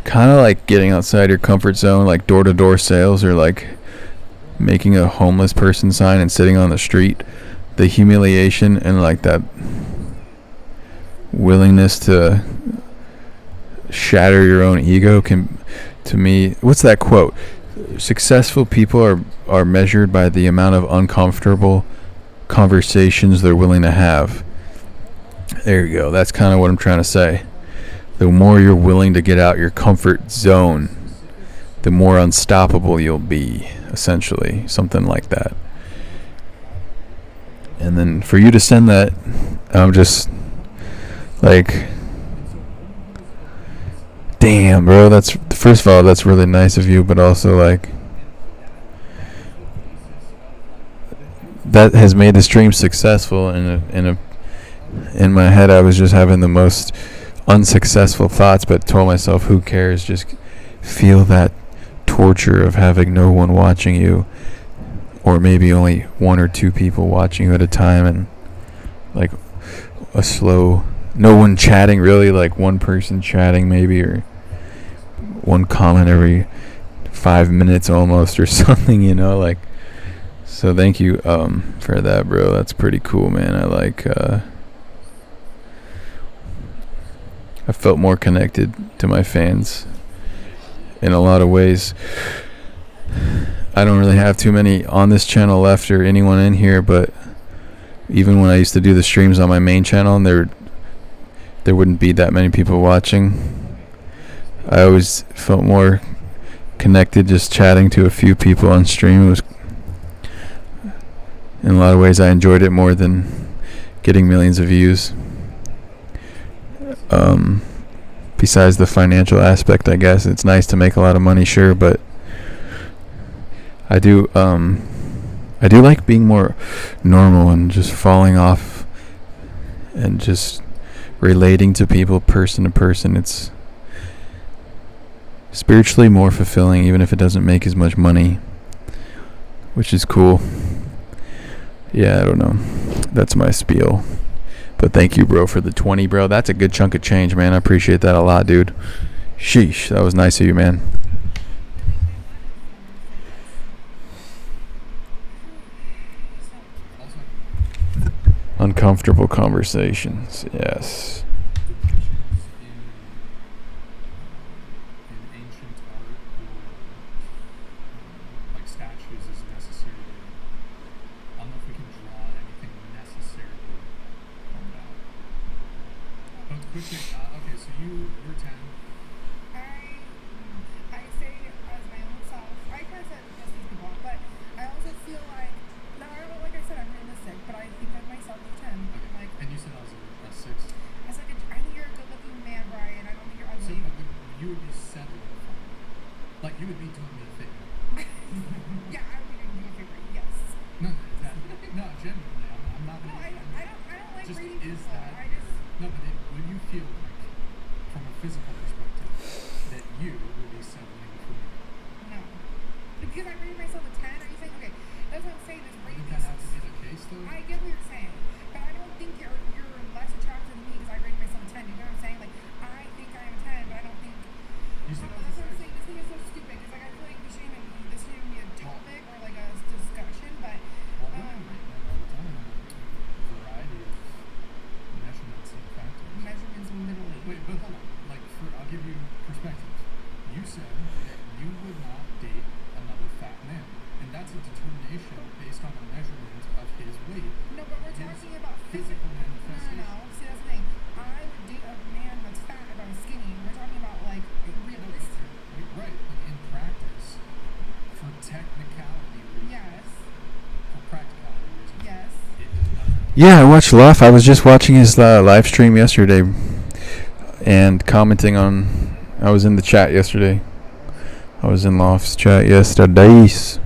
kind of like getting outside your comfort zone, like door-to-door sales, or like making a homeless person sign and sitting on the street. The humiliation and like that willingness to shatter your own ego can, to me, what's that quote? Successful people are measured by the amount of uncomfortable conversations they're willing to have. There you go. That's kind of what I'm trying to say. The more you're willing to get out your comfort zone, the more unstoppable you'll be, essentially. Something like that. And then for you to send that, I'm just like, damn, bro. That's, first of all, that's really nice of you, but also like, that has made the stream successful. In my head, I was just having the most unsuccessful thoughts, but told myself, who cares? Just feel that torture of having no one watching you, or maybe only one or two people watching you at a time, and like a slow, no one chatting really, like one person chatting maybe, or one comment every 5 minutes almost, or something, you know, like. So thank you for that, bro. That's pretty cool, man. I like I felt more connected to my fans in a lot of ways. I don't really have too many on this channel left, or anyone in here, but even when I used to do the streams on my main channel, and there wouldn't be that many people watching, I always felt more connected just chatting to a few people on stream. It was, in a lot of ways, I enjoyed it more than getting millions of views. Besides the financial aspect, I guess it's nice to make a lot of money, sure, but I do like being more normal and just falling off and just relating to people person to person. It's spiritually more fulfilling, even if it doesn't make as much money, which is cool. Yeah, I don't know. That's my spiel. But thank you, bro, for the 20, bro. That's a good chunk of change, man. I appreciate that a lot, dude. Sheesh, that was nice of you, man. Uncomfortable conversations, yes. Okay, so you're 10. I say as my own self. I kind of said just these people, but I also feel like, no, like I said, I'm realistic, but I think of myself as 10. Okay. Like, And you said I was a 6. I was like, I think you're a good-looking man, Brian. I don't think you're So ugly. you would be 7. Like, you would be doing me a favor. Yeah, I would be doing you a favor. Yes. No, genuinely, I'm not. No, I don't like just reading is people. that. I just. No, but would you feel like, from a physical perspective, that you would be settling for me? No. Because I rated myself a 10. Are you saying, okay, that's what I'm saying, this rating Wouldn't that have to be the case, though? I get what you're saying, but I don't think you're less attractive than me because I rated myself a 10. You know what I'm saying? Like, I think I am a 10, but I don't think. You said That's what I'm saying. This thing is so stupid because like I feel like this shouldn't even be a topic or like a discussion, but. Well, women rate men all the time on a variety of measurements and factors. Measurements literally. Wait, but hold on. Like, I'll give you perspective. You said that you would not date another fat man, and that's a determination based on a measurement of his weight. No, but we're talking about physical manifestation. No. See, that's the thing. I would date a man that's fat if I was skinny. We're talking about like realistic. Right, but in practice, for technicality reasons. Yes. For practicality reasons. Yes. Yeah, I watched Luff. I was just watching his live stream yesterday and commenting on. I was in the chat yesterday. I was in Luff's chat yesterday.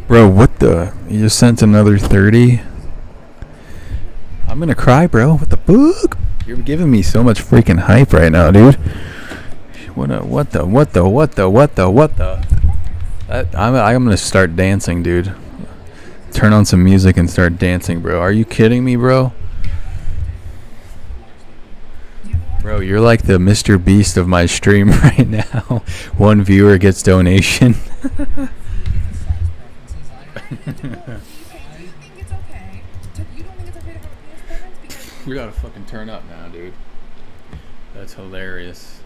Bro, what the? You just sent another 30? I'm gonna cry, bro. What the fuck? You're giving me so much freaking hype right now, dude. What the? I'm gonna start dancing, dude. Turn on some music and start dancing, bro. Are you kidding me, bro? Bro, you're like the Mr. Beast of my stream right now. One viewer gets donation. We gotta fucking turn up now, dude. That's hilarious.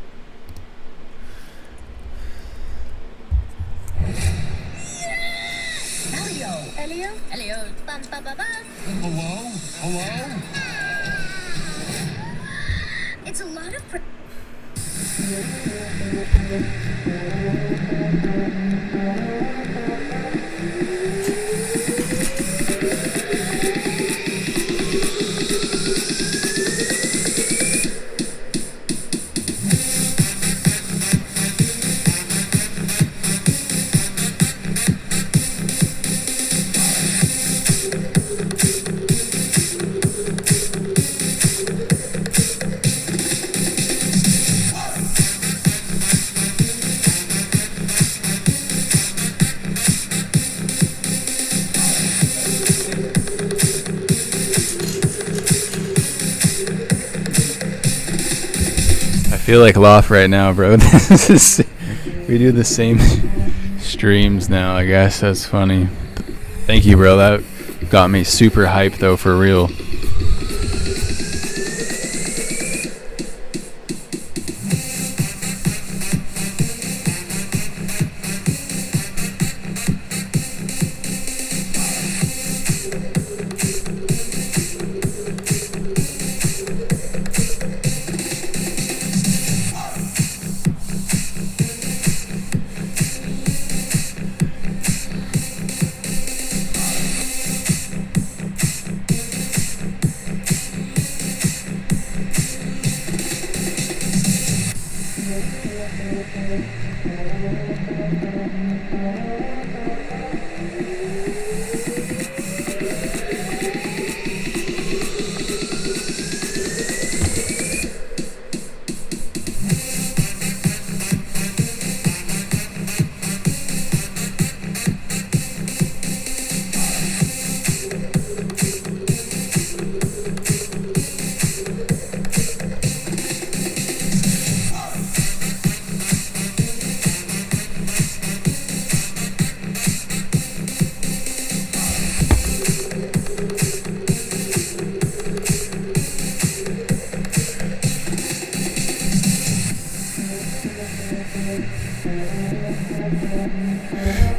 Elio. Bum, bum, bum, bum. Hello? It's a lot of. I feel like Loth right now, bro. This is, we do the same streams now, I guess. That's funny. Thank you, bro. That got me super hyped, though, for real.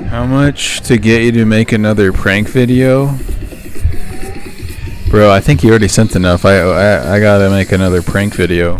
How much to get you to make another prank video? Bro, I think you already sent enough. I gotta make another prank video.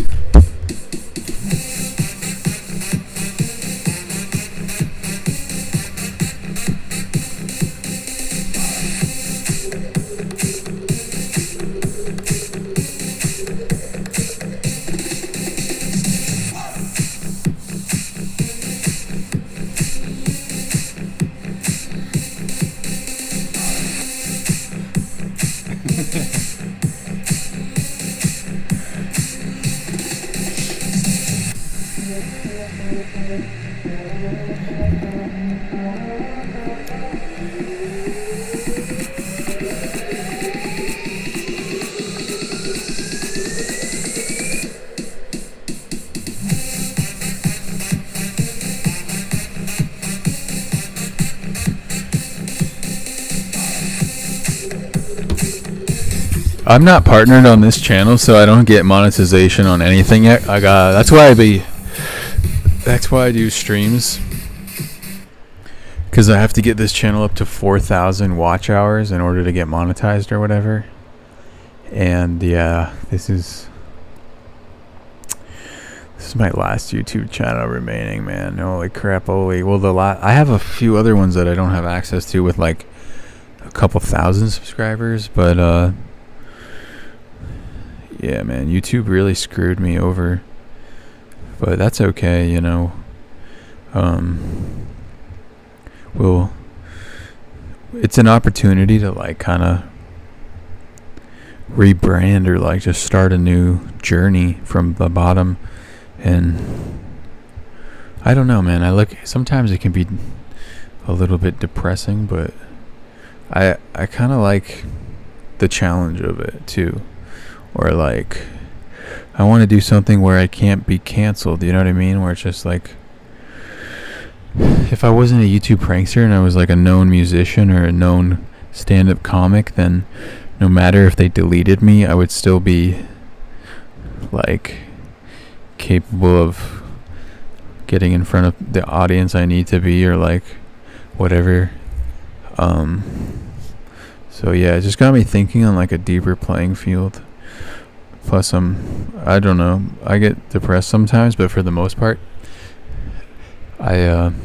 I'm not partnered on this channel, so I don't get monetization on anything yet. That's why I do streams, because I have to get this channel up to 4,000 watch hours in order to get monetized or whatever. And yeah, this is my last YouTube channel remaining, man. Holy crap! I have a few other ones that I don't have access to with like a couple thousand subscribers, but yeah, man, YouTube really screwed me over, but that's okay, you know. Well, it's an opportunity to like kind of rebrand or like just start a new journey from the bottom. And I don't know, man, sometimes it can be a little bit depressing, but I kind of like the challenge of it too. Or like, I want to do something where I can't be canceled, you know what I mean? Where it's just like, if I wasn't a YouTube prankster and I was like a known musician or a known stand-up comic, then no matter if they deleted me, I would still be like capable of getting in front of the audience I need to be, or like whatever. So yeah, it just got me thinking on like a deeper playing field. Plus I don't know, I get depressed sometimes, but for the most part I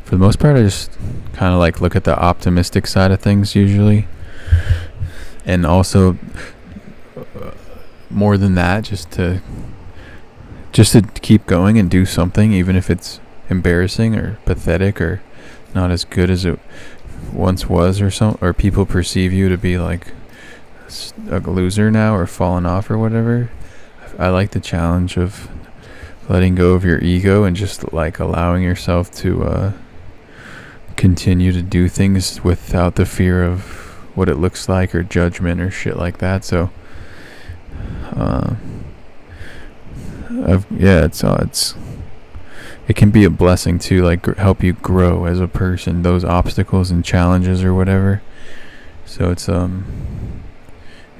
just kind of like look at the optimistic side of things usually. And also more than that, just to keep going and do something, even if it's embarrassing or pathetic or not as good as it once was, or people perceive you to be like a loser now or falling off or whatever. I like the challenge of letting go of your ego and just like allowing yourself to continue to do things without the fear of what it looks like or judgment or shit like that. So it can be a blessing to like help you grow as a person, those obstacles and challenges or whatever. So it's I'm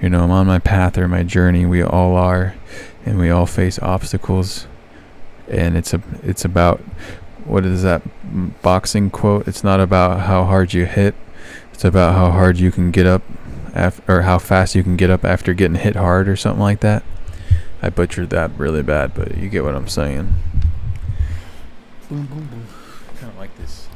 on my path or my journey. We all are, and we all face obstacles. And it's about, what is that boxing quote? It's not about how hard you hit. It's about how hard you can get up, or how fast you can get up after getting hit hard, or something like that. I butchered that really bad, but you get what I'm saying. Boom, boom, boom. Kind of like this.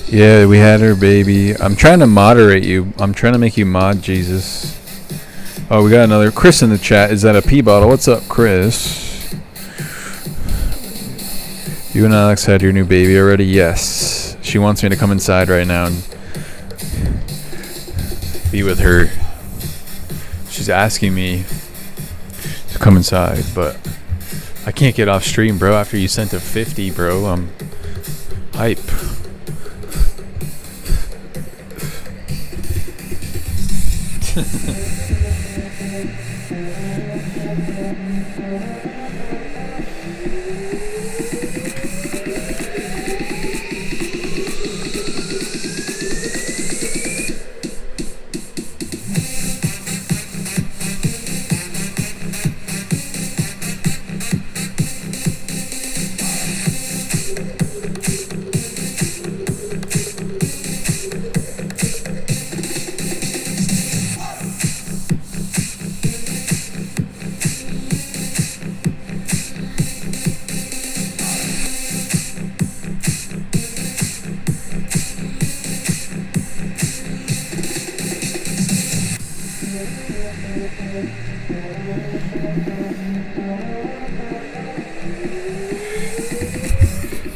Yeah, we had her baby. I'm trying to moderate you. I'm trying to make you mod, Jesus. Oh, we got another Chris in the chat. Is that a pee bottle? What's up, Chris? You and Alex had your new baby already? Yes. She wants me to come inside right now and be with her. She's asking me to come inside, but I can't get off stream, bro. After you sent a 50, bro, I'm hype.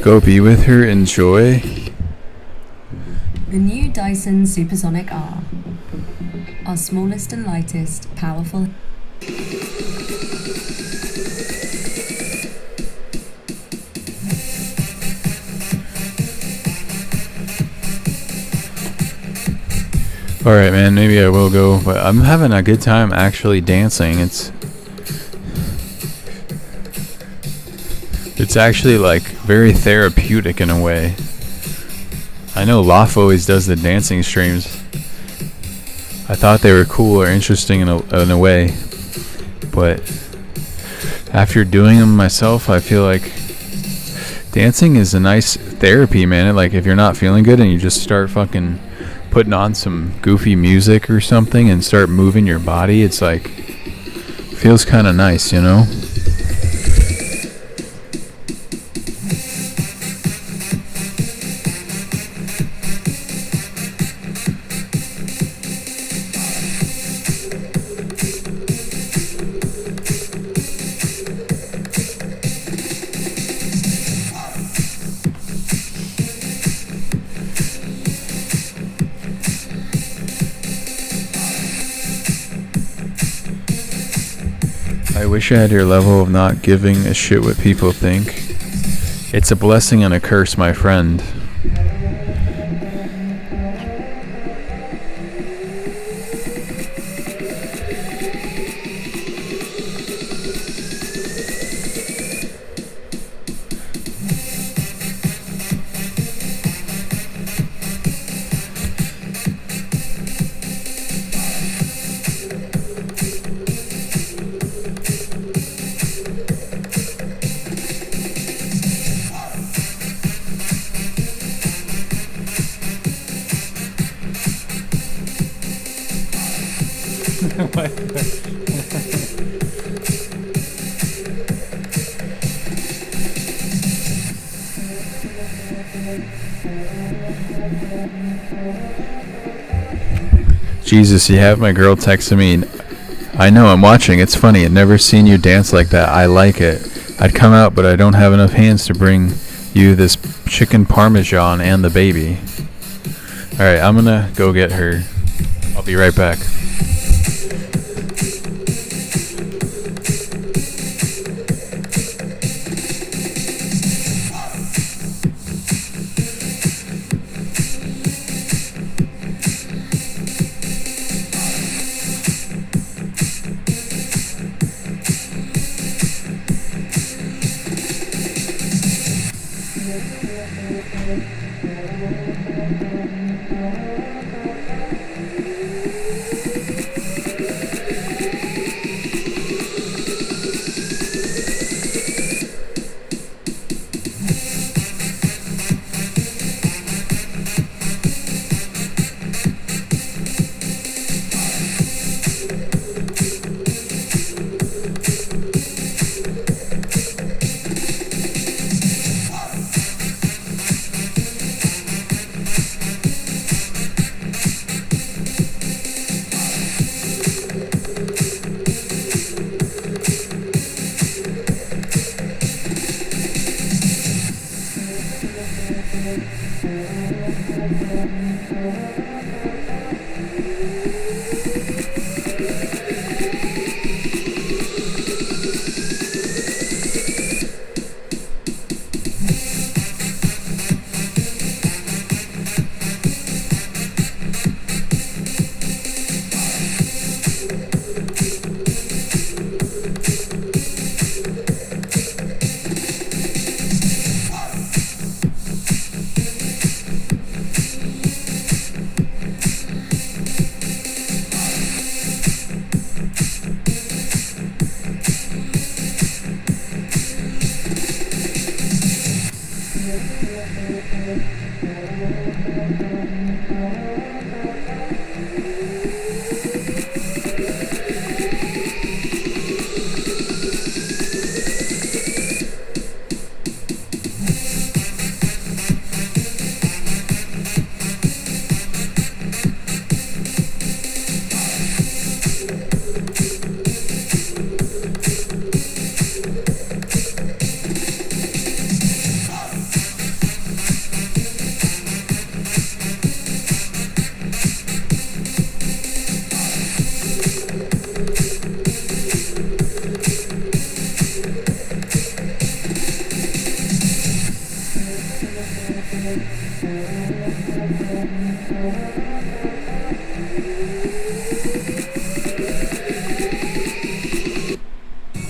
Go be with her, enjoy. The new Dyson Supersonic R. Our smallest and lightest, powerful. Alright, man, maybe I will go, but I'm having a good time actually dancing. It's actually like very therapeutic in a way. I know Loff always does the dancing streams. I thought they were cool or interesting in a way, but after doing them myself, I feel like dancing is a nice therapy, man. Like if you're not feeling good and you just start fucking putting on some goofy music or something and start moving your body, it's like feels kind of nice, you know? I wish I had your level of not giving a shit what people think. It's a blessing and a curse, my friend. Jesus, you have my girl texting me. I know, I'm watching. It's funny. I've never seen you dance like that. I like it. I'd come out, but I don't have enough hands to bring you this chicken parmesan and the baby. Alright, I'm gonna go get her. I'll be right back.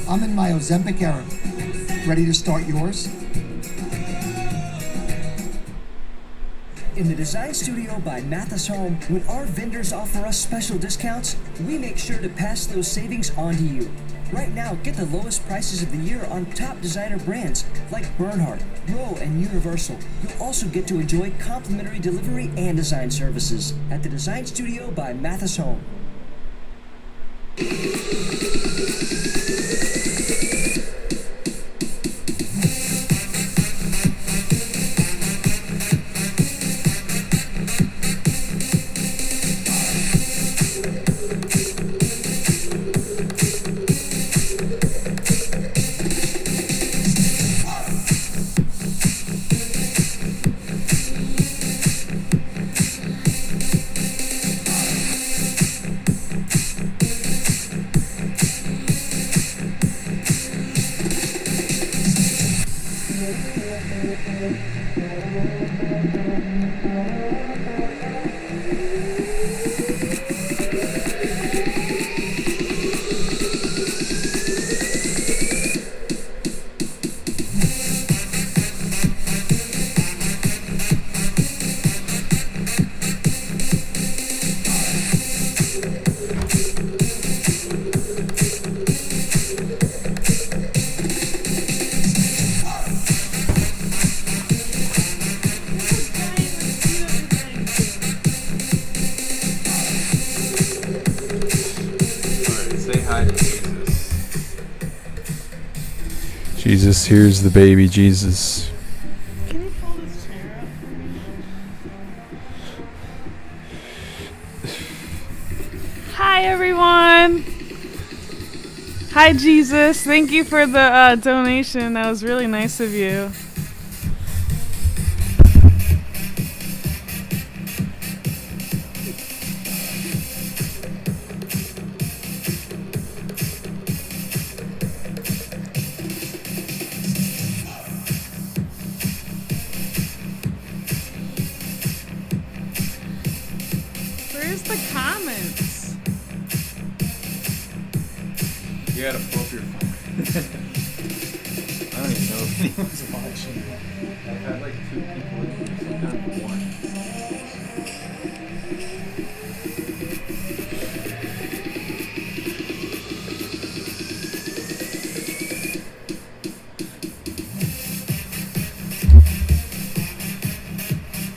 I'm in my Ozempic era. Ready to start yours? In the Design Studio by Mathis Home, when our vendors offer us special discounts, we make sure to pass those savings on to you. Right now, get the lowest prices of the year on top designer brands like Bernhardt, Rowe, and Universal. You'll also get to enjoy complimentary delivery and design services at the Design Studio by Mathis Home. Jesus, here's the baby Jesus. Can you pull this chair up for me? Hi, everyone. Hi, Jesus. Thank you for the donation. That was really nice of you. Where's the comments? You gotta pull up your phone. I don't even know if anyone's watching. I've had like 2 people in, sometimes 1.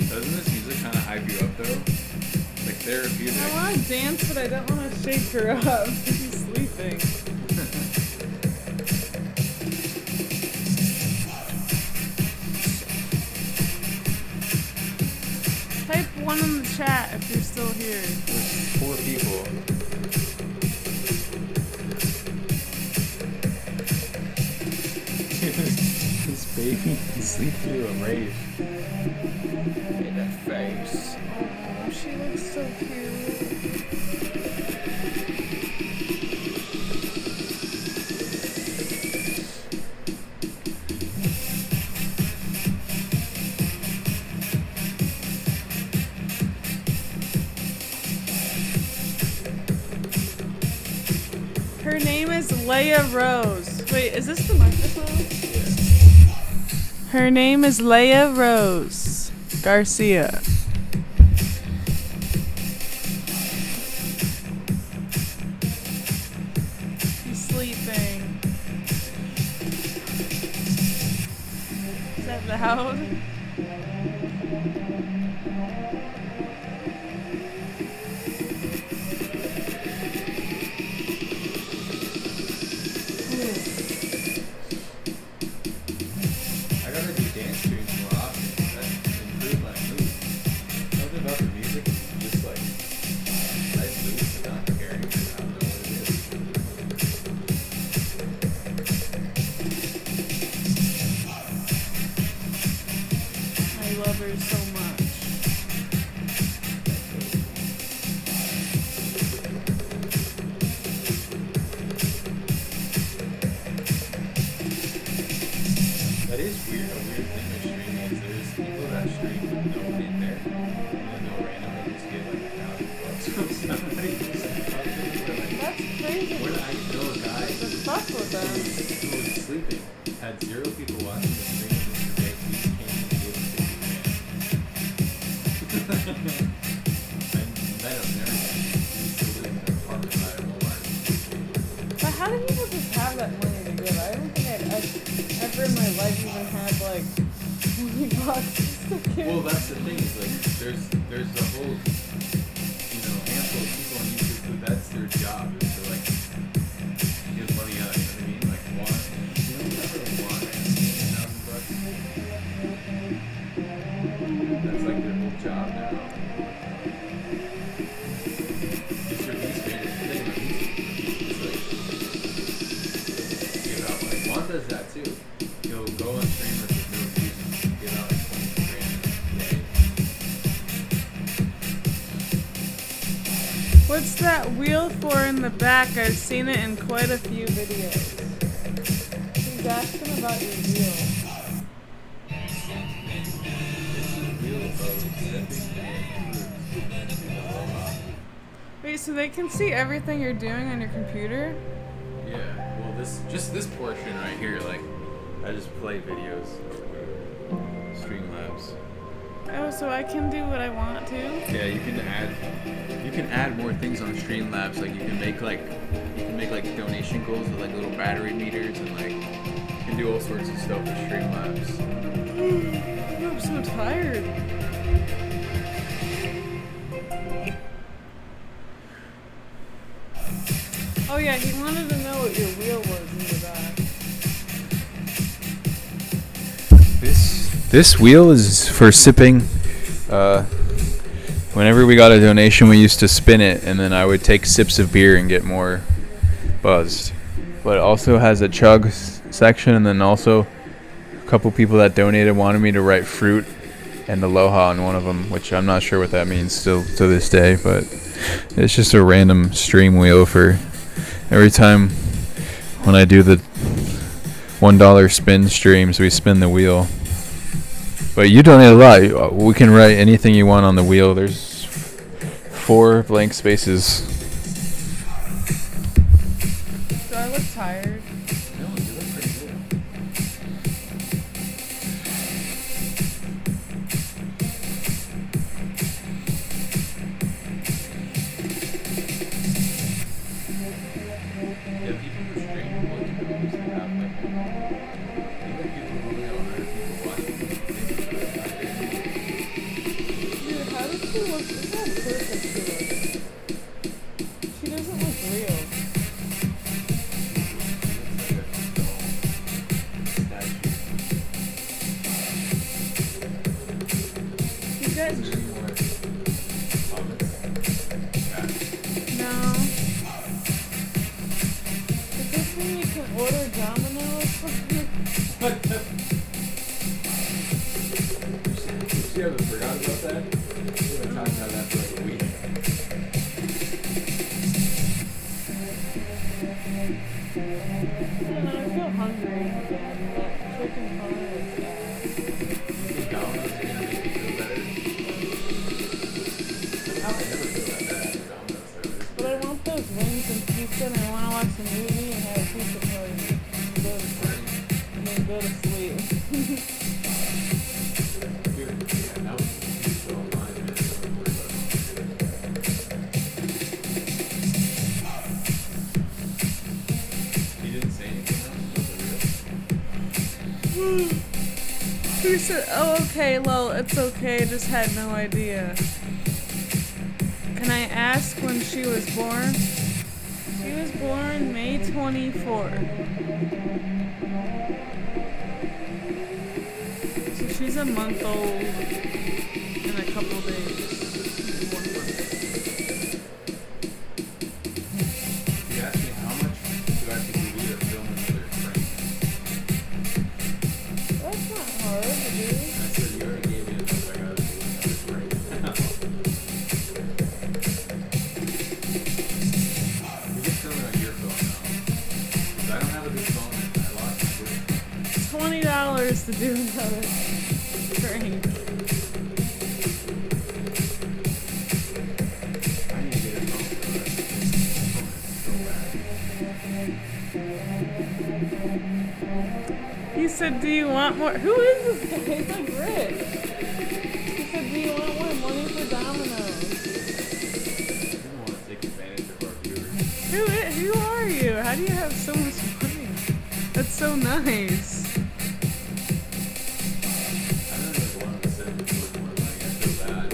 Doesn't this music kind of hype you up though? Like therapeutic. I want to dance, but I don't want to shake her up. She's sleeping. Type 1 in the chat if you're still here. There's 4 people. This baby can sleep through a rave. In that face. Oh, she looks so cute. Her name is Leia Rose. Wait, is this the microphone? Her name is Leia Rose Garcia. She's sleeping. Is that loud? I gotta do dance tunes more often. That improves my mood. Something about the music is just like nice mood and not caring. I don't know what it is. I love her so much. That is weird. A weird thing with streaming is there's people that stream with nobody in there. And then they'll randomly just get like $1,000 from somebody. That's crazy. Where I know a guy Just fuck with them. who was sleeping had 0 people watching the stream yesterday. We came and gave us $50 grand. I met him and everything. He still lives in an apartment by a Walmart. But how do people just have that money to give? I don't think I've ever in my life even had like $20 to give. Well, that's the thing. Is like there's a whole handful of people on YouTube who that's their job is to like give money out. You know what I mean? Like want $1,000,000. That's like their whole job now. It's your least favorite thing on YouTube. It's like give out like Juan does that too. He'll go on streamers with no views and give out like 20 grand a day. What's that wheel for in the back? I've seen it in quite a few videos. He's asking about your wheel. Wait, so they can see everything you're doing on your computer? Yeah, well this portion right here, like I just play videos, Streamlabs. Oh, so I can do what I want to? Yeah, you can add more things on Streamlabs. Like you can make like donation goals with like little battery meters and like you can do all sorts of stuff with Streamlabs. I'm so tired. Oh yeah, he wanted to know what your wheel was in the back. This wheel is for sipping. Whenever we got a donation, we used to spin it, and then I would take sips of beer and get more buzzed. But it also has a chug section, and then also a couple people that donated wanted me to write fruit and aloha on one of them, which I'm not sure what that means still to this day, but it's just a random stream wheel for every time when I do the $1 spin streams, we spin the wheel. But you donate a lot. We can write anything you want on the wheel. There's 4 blank spaces. Do I look tired? No, you look pretty good. Yeah, people who stream multiple used to have like even people who only have 100 people watching. Dude, how does she look? Look how perfect she looks. She doesn't look real. You guys. No. Does this mean you can order Domino's? She haven't forgot about that? We've been talking about that for like a week. I feel hungry again. That chicken pie is bad. Think Domino's are gonna make you feel better? I never feel that bad at Domino's though. But I want those wings and pizza, and I want to watch a movie and have a pizza party. And then go to sleep. He said, oh, okay, well, it's okay, just had no idea. Can I ask when she was born? She was born May 24th. So she's a month old in a couple days. 1 month. You asked me how much do I have to give you to film another frame? That's not hard to do. I said you already gave me as much as I got to do another frame. We can film it on your phone now. Because I don't have a good phone and I lost my $20 to do another prank. I need to get a phone for that. So bad. He said, do you want more? Who is this guy? He's like rich. He said, do you want more money for Domino's? want to take advantage of our viewers. Who are you? How do you have so much money? That's so nice. I don't know want to send people more money. I feel bad.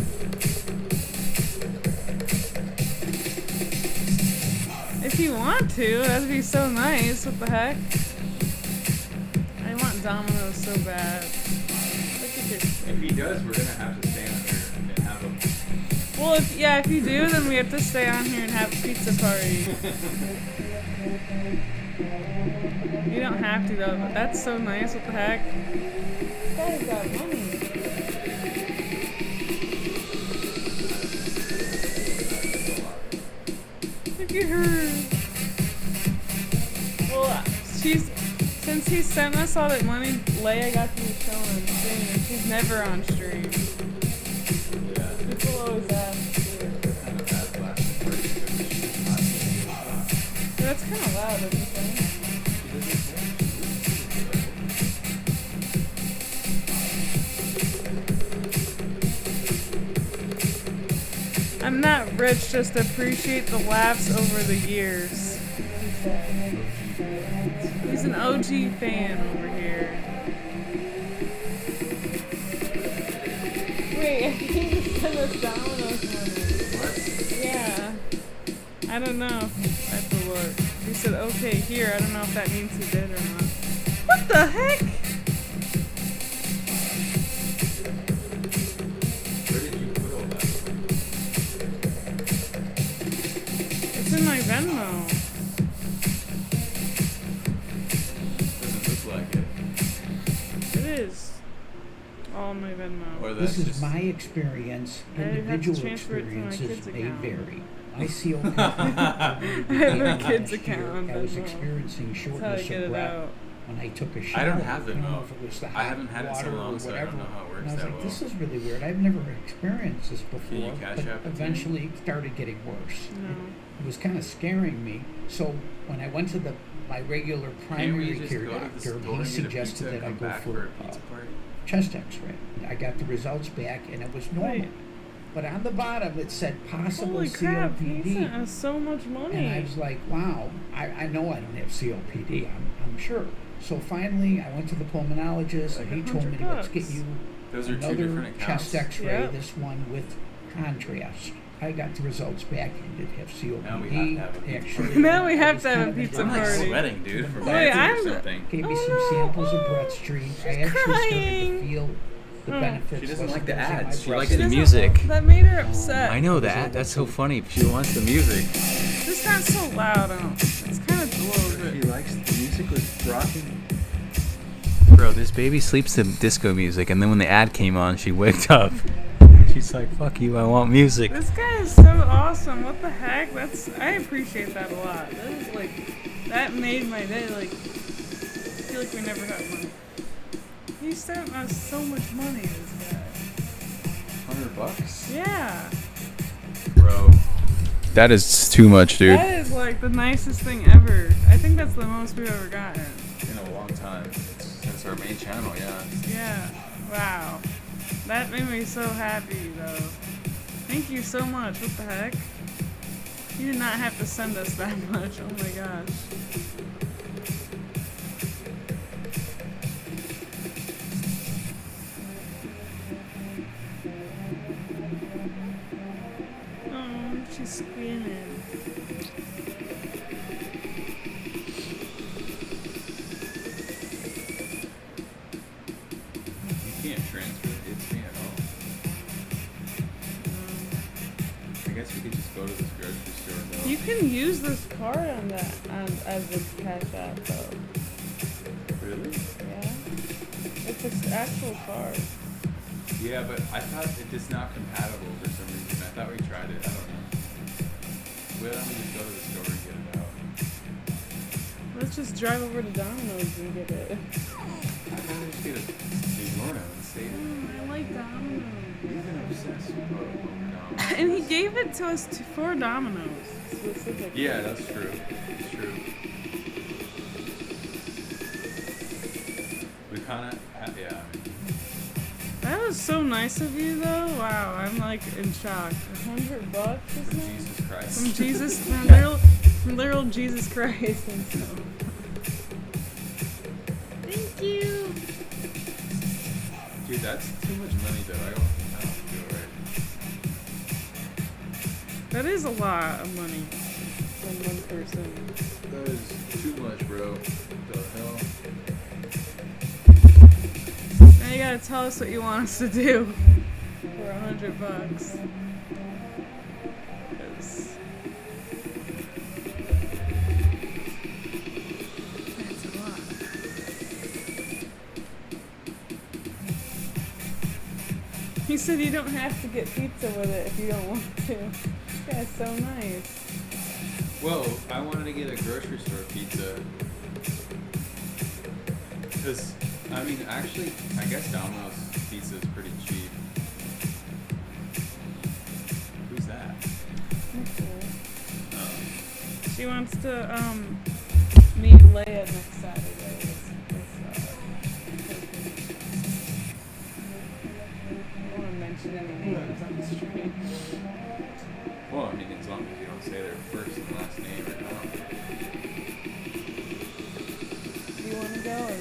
If you want to, that'd be so nice. What the heck? I want Domino's so bad. Look at your. If he does, we're gonna have to stay on here and have him. Well, if you do, then we have to stay on here and have a pizza party. You don't have to though, but that's so nice. What the heck? This guy's got money. Look at her. Well, since he sent us all that money, Leia got to be showing stream. She's never on stream. People always ask. That's kind of loud, don't you think? I'm not rich, just appreciate the laughs over the years. He's an OG fan over here. Wait, I think he sent us Domino's money. What? Yeah. I don't know. I have to look. He said, okay, here. I don't know if that means he did or not. What the heck? Where did you put all that? It's in my Venmo. Doesn't look like it. It is. All my Venmo. Or This that's is just my experience. I have to Individual transfer it to my experiences kid's may account. vary. I see okay. I have a kid's account on I was Venmo. experiencing That's how I shortness get of it breath out. when I took a shower. I don't have I don't know Venmo. if it was the I hot haven't had it so water long, or so I whatever. don't know how it works And I was that like, well. this is really weird. I've never experienced this Can you before. cash But app it to me? eventually it started getting worse. No. It was kind of scaring me. So when I went to my regular Can't we primary just care go to the doctor, store he and get a suggested pizza that I and go come back for a pizza party? chest x-ray. I got the results back and it was normal. Wait. But on the bottom it said possible Holy crap, he COPD. sent us so much money. And I was like, wow, I know I don't have COPD, I'm sure. So finally, I went to the pulmonologist, and he told me to let's get you Those are two another different accounts. chest x-ray, Yep. this one with contrast. I got the results back and did have COPD. Now we have to have a pizza Actually, party. Now we I have was to have kind a of pizza I'm like party. sweating, dude, from Wait, dancing I'm- or something. Gave me Oh, some no. samples of breath stream. I actually started crying. to feel the benefits. She doesn't less like the than losing my ads. She breath. likes She the doesn't- music. That made her upset. I know that. That's so funny. She wants the music. It's not so loud. It's kind of low. She likes the music with rocking. Bro, this baby sleeps to disco music, and then when the ad came on, she waked up. She's like, "Fuck you! I want music." This guy is so awesome. What the heck? I appreciate that a lot. That is that made my day. Like, I feel like we never got money. He sent us so much money. This guy. $100? Yeah. Bro. That is too much, dude. That is like the nicest thing ever. I think that's the most we've ever gotten. In a long time. Since our main channel, yeah. Yeah. Wow. That made me so happy, though. Thank you so much. What the heck? You did not have to send us that much. Oh my gosh. Oh, she's screaming. You can't transfer it to me at all. I guess we could just go to this grocery store though. You can use this card on that as a cash app, though. Really? Yeah. It's an actual card. Yeah, but I thought it is not compatible for some reason. I thought we tried it. I don't know. Why don't we just go to the store and get it out? Let's just drive over to Domino's and get it. How can we just get a Lorna instead? I like Domino's. We've been obsessed with Domino's. And he gave it to us for Domino's specifically. Yeah, that's true. It's true. kind of, yeah. That was so nice of you, though. Wow, I'm like in shock. $100, isn't it? Jesus Christ. From Jesus, from literal Jesus Christ and so. Thank you. Dude, that's too much money, though. I don't feel right. That is a lot of money from one person. That is too much, bro. What the hell? Now you gotta tell us what you want us to do for $100. 'Cause that's a lot. He said you don't have to get pizza with it if you don't want to. That's so nice. Whoa, I wanted to get a grocery store pizza. Because, I mean, actually, I guess Domino's pizza is pretty cheap. Who's that? She wants to meet Leia next Saturday. I don't want to mention any names on the stream. Well, I mean, as long as you don't say their first and last name or not. Do you want to go or no?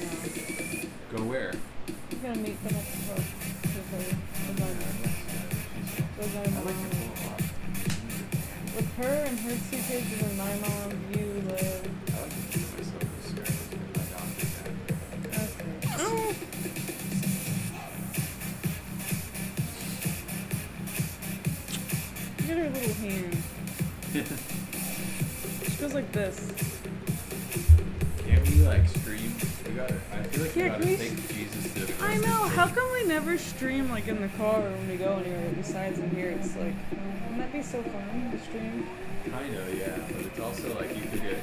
Go where? We're gonna meet the next book with her and her 2 kids and then my mom, you live. I like to think of myself as scared of my doctor's dad. Okay. Oh. Look at her little hand. She goes like this. Can't we like stream? We gotta, I feel like Yeah, we gotta can we take Jesus to the I grocery know. store. How come we never stream like in the car or when we go anywhere besides in here? It's like, wouldn't that be so fun to stream? I know, yeah, but it's also like you could get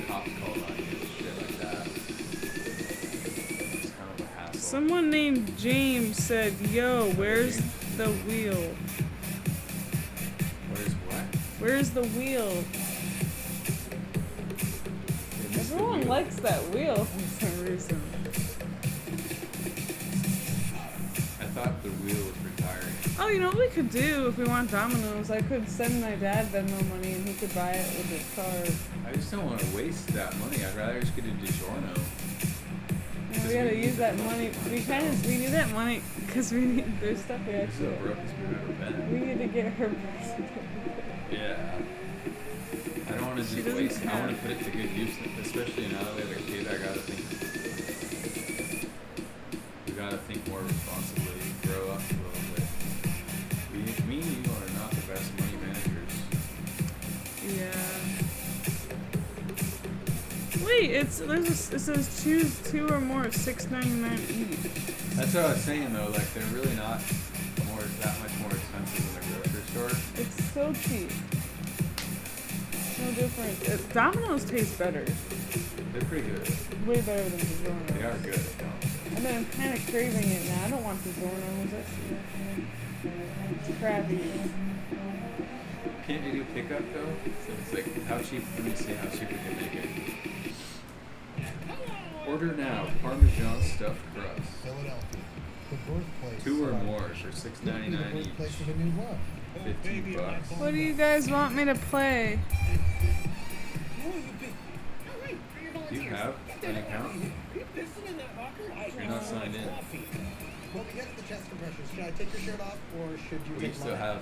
cops called on you and shit like that. It's kind of a hassle. Someone named James said, "Yo, where's the wheel? Where's what? Where's the wheel?" Everyone likes that wheel for some reason. I thought the wheel was retiring. Oh, you know what we could do if we want Domino's? I could send my dad Venmo money and he could buy it with his card. I just don't want to waste that money. I'd rather just get a DiGiorno. And we gotta use that money. We need that money because we need. There's stuff we This is the actually. brokest we've ever been. We need to get her birth certificate. Yeah. I don't want to She just doesn't waste. I want to have- put it to good use, especially now that we have a kid. I gotta think. We gotta think more responsibly. Grow up a little bit. Me and you are not the best money managers. Yeah. Wait, it says choose 2 or more, $6.99 each. That's what I was saying though. Like they're really not that much more expensive than a grocery store. It's so cheap. No difference. Domino's tastes better. They're pretty good. Way better than DiGiorno. They are good. And then I'm kind of craving it now. I don't want DiGiorno's. It's crappy. Can't you do pickup though? So it's like how cheap? Let me see how cheap we can make it. Order now, Parmesan stuffed crust. Philadelphia, the birthplace 2 or of- more for $6.99 the each. birthplace of a new love. $15. What do you guys want me to play? Do you have an account? You're not signed in. Well, we get the chest compressions. Should I take your shirt off, or should you We take still mine? have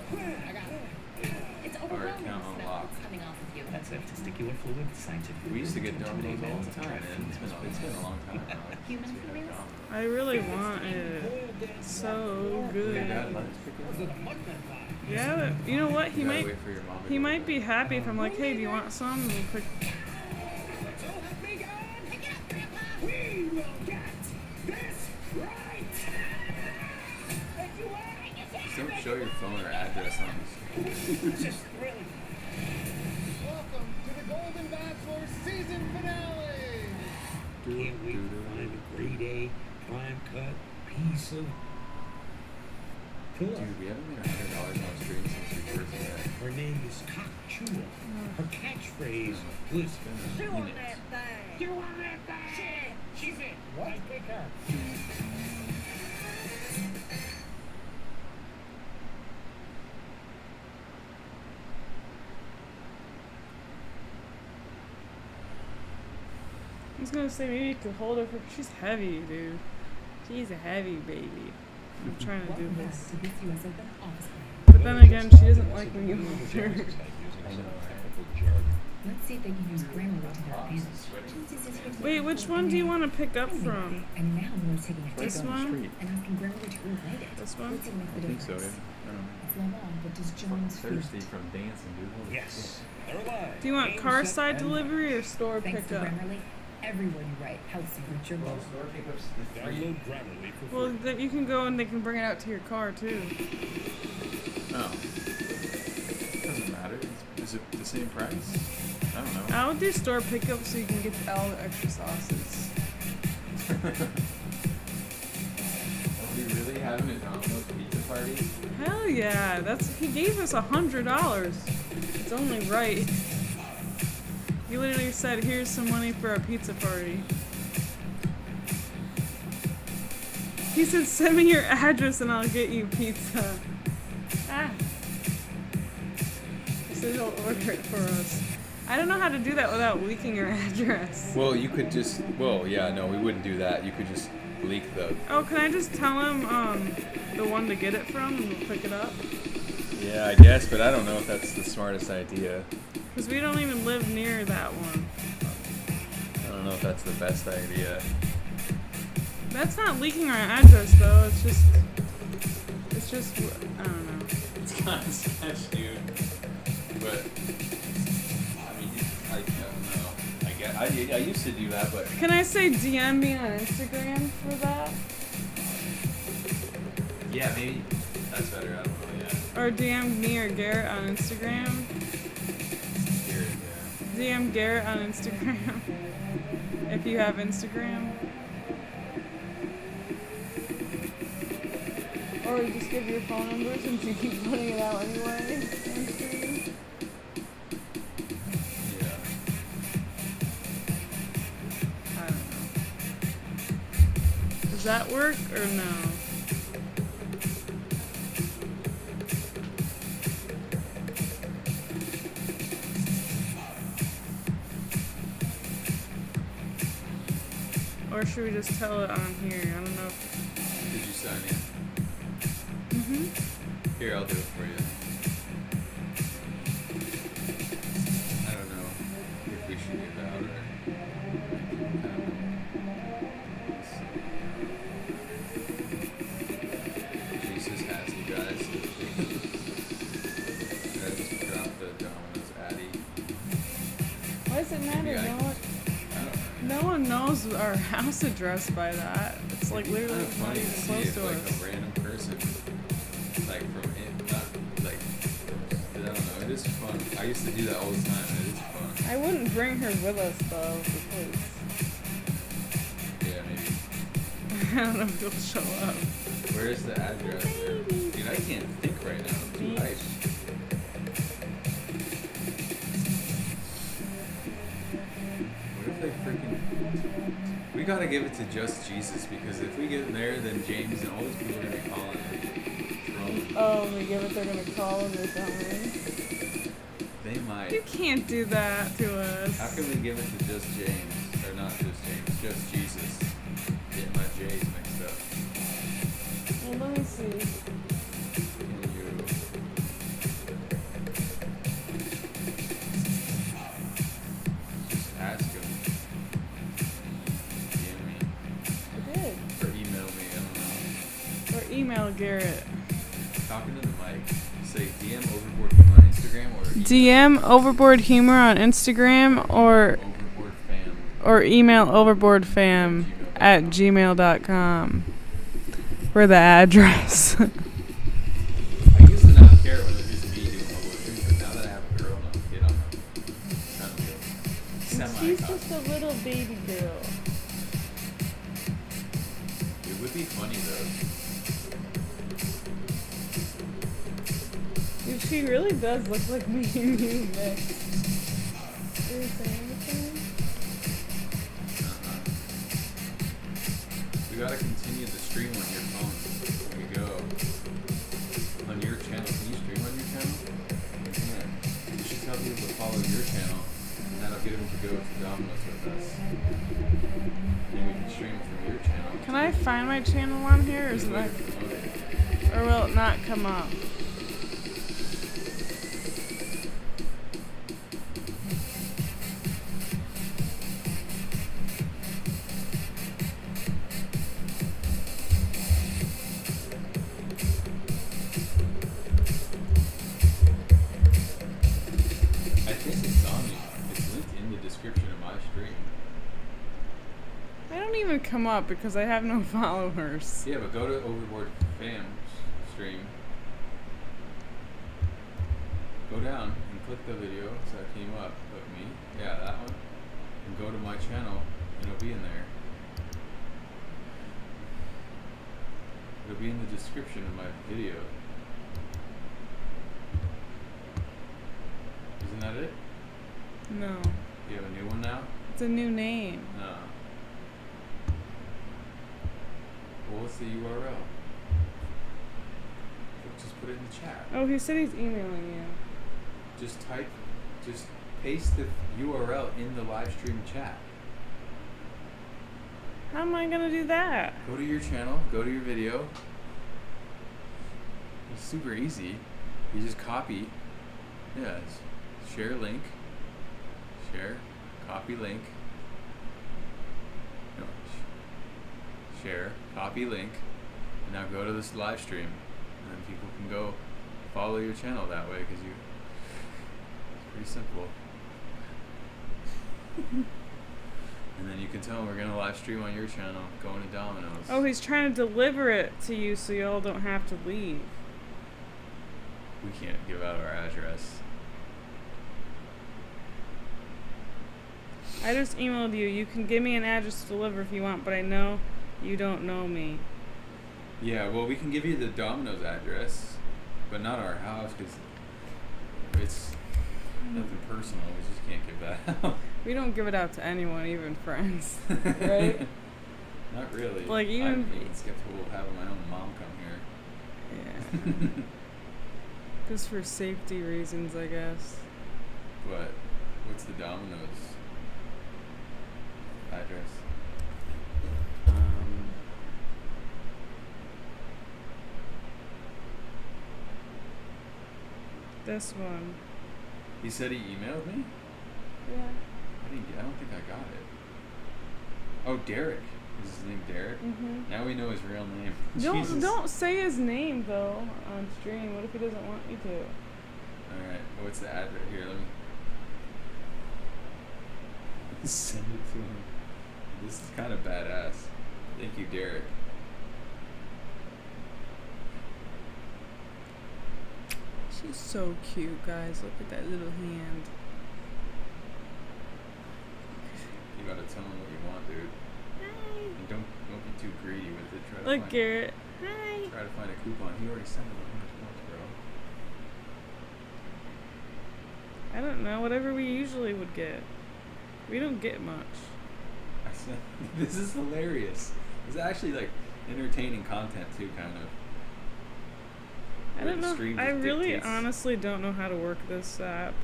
It's our overwhelming account the smell unlocked. that's coming off of you. That's a testicular fluid scientific. We used to get Domino's all the time, and it's been a long time now. Human feelings? I really want it. It's so good. Your dad likes picking Yeah, you know what? He You gotta might. wait for your mom to He get might be happy if I'm like, hey, do you want some? And we'll pick. We will get this right. Just don't show your phone or address on the screen. Just really. Welcome to the Golden Bachelor season finale. Can't wait to find a grade A, prime cut piece of pillow. Dude, we haven't made $100 on stream since we first met. Her name is Cockchua. Her catchphrase was You want that thing. You want that thing. She's it. What? I pick her. was gonna say maybe you could hold her for. She's heavy, dude. She's a heavy baby. I'm trying to do this. But then again, she doesn't like when you hold her. Let's see if they can use Grammarly to their advantage. Wait, which one do you want to pick up from? And now no one's taking a This dip on the one? street and asking Grammarly to rewrite it. This one? Let's see what makes the I think so, difference. yeah. I don't know. It's Lamont, but does Jones feel Thirsty from dancing, dude. Yes. They're alive. Do you want Game, car set, side and delivery or store Thanks to pickup? Grammarly, every word you write helps you reach your goal. Download Grammarly for Well, free. then you can go and they can bring it out to your car too. Oh. Doesn't matter. Is it the same price? I don't know. I'll do store pickup so you can get all the extra sauces. Are we really having a Domino's pizza party? Hell yeah! He gave us $100. It's only right. He literally said, "Here's some money for a pizza party." He said, "Send me your address and I'll get you pizza." Ah. He said he'll order it for us. I don't know how to do that without leaking your address. Well, you could just. Well, yeah, no, we wouldn't do that. You could just leak the. Oh, can I just tell him the one to get it from and we'll pick it up? Yeah, I guess, but I don't know if that's the smartest idea. Because we don't even live near that one. I don't know if that's the best idea. That's not leaking our address though. It's just. I don't know. It's kind of sketch, dude. But I mean, I don't know. I used to do that, but. Can I say DM me on Instagram for that? Yeah, maybe that's better. I don't know. Yeah. Or DM me or Garrett on Instagram? Garrett, yeah. DM Garrett on Instagram. If you have Instagram. Or just give your phone number since you keep putting it out anyway on stream. Yeah. I don't know. Does that work or no? Or should we just tell it on here? I don't know if... Did you sign in? Here, I'll do it for you. I don't know if we should give out or. Jesus has you guys. I just dropped the Domino's Addy. Why does it matter? Maybe I No one, no one knows our house address by that. It's like literally It's not funny even to see close if to like us. a random person, like from it, not like, I don't know. It is fun. I used to do that all the time. It is fun. I wouldn't bring her with us though, because Yeah, maybe. I don't know if she'll show up. Where is the address? Dude, I can't think right now. I'm too hyped. What if they freaking... We gotta give it to Just Jesus, because if we get there, then James and all these people are gonna be calling it. Oh, they give it, they're gonna call and they're coming. They might. You can't do that to us. How can we give it to Just James? Or not Just James, Just Jesus. Getting my J's mixed up. Well, let me see. Can you... Just ask him. DM me. I did. Or email me, I don't know. Or email Garrett. Talking to the mic. Say DM Overboard Humor on Instagram or DM Overboard Humor on Instagram or email overboardfam at gmail.com for the address. I used to not care when it was just me doing public streams, but now that I have a girl and a kid, I'm kind of semi. She's just a little baby girl. It would be funny though. Dude, she really does look like me and you mixed. Are you saying anything? We gotta continue the stream on your phone when we go. On your channel. Can you stream on your channel? Yeah. You should tell people to follow your channel, and that'll get them to go to Domino's with us. Then we can stream from your channel. Can I find my channel on here, or is it like, or will it not come up? I think it's linked in the description of my stream. I don't even come up because I have no followers. Yeah, but go to Overboard Fam stream. Go down and click the video so that came up of me. Yeah, that one. And go to my channel and it'll be in there. It'll be in the description of my video. Isn't that it? No. You have a new one now? It's a new name. No. Well, what's the URL? Just put it in the chat. Oh, he said he's emailing you. Just paste the URL in the live stream chat. How am I gonna do that? Go to your channel, go to your video. It's super easy. You just copy. Yeah, share link. Share, copy link. No, share, copy link. And now go to this live stream. And then people can go follow your channel that way because it's pretty simple. And then you can tell them we're gonna live stream on your channel, going to Domino's. Oh, he's trying to deliver it to you so y'all don't have to leave. We can't give out our address. I just emailed you. You can give me an address to deliver if you want, but I know you don't know me. Yeah, well, we can give you the Domino's address, but not our house because it's nothing personal. We just can't give that out. We don't give it out to anyone, even friends, right? Not really. Like even. I'm being skeptical of having my own mom come here. Yeah. Just for safety reasons, I guess. But what's the Domino's address? This one. He said he emailed me? Yeah. I don't think I got it. Oh, Derek. Is his name Derek? Mm-hmm. Now we know his real name. Don't say his name though on stream. What if he doesn't want you to? Alright, what's the address? Here, let me send it to him. This is kind of badass. Thank you, Derek. She's so cute, guys. Look at that little hand. You gotta tell him what you want, dude. Hi. And don't be too greedy with it. Try to Look, find, Garrett. Hi. Try to find a coupon. He already sent it 100 bucks, bro. I don't know. Whatever we usually would get. We don't get much. I said, this is hilarious. It's actually like entertaining content too, kind of. I don't know. I really honestly don't know how to work this app.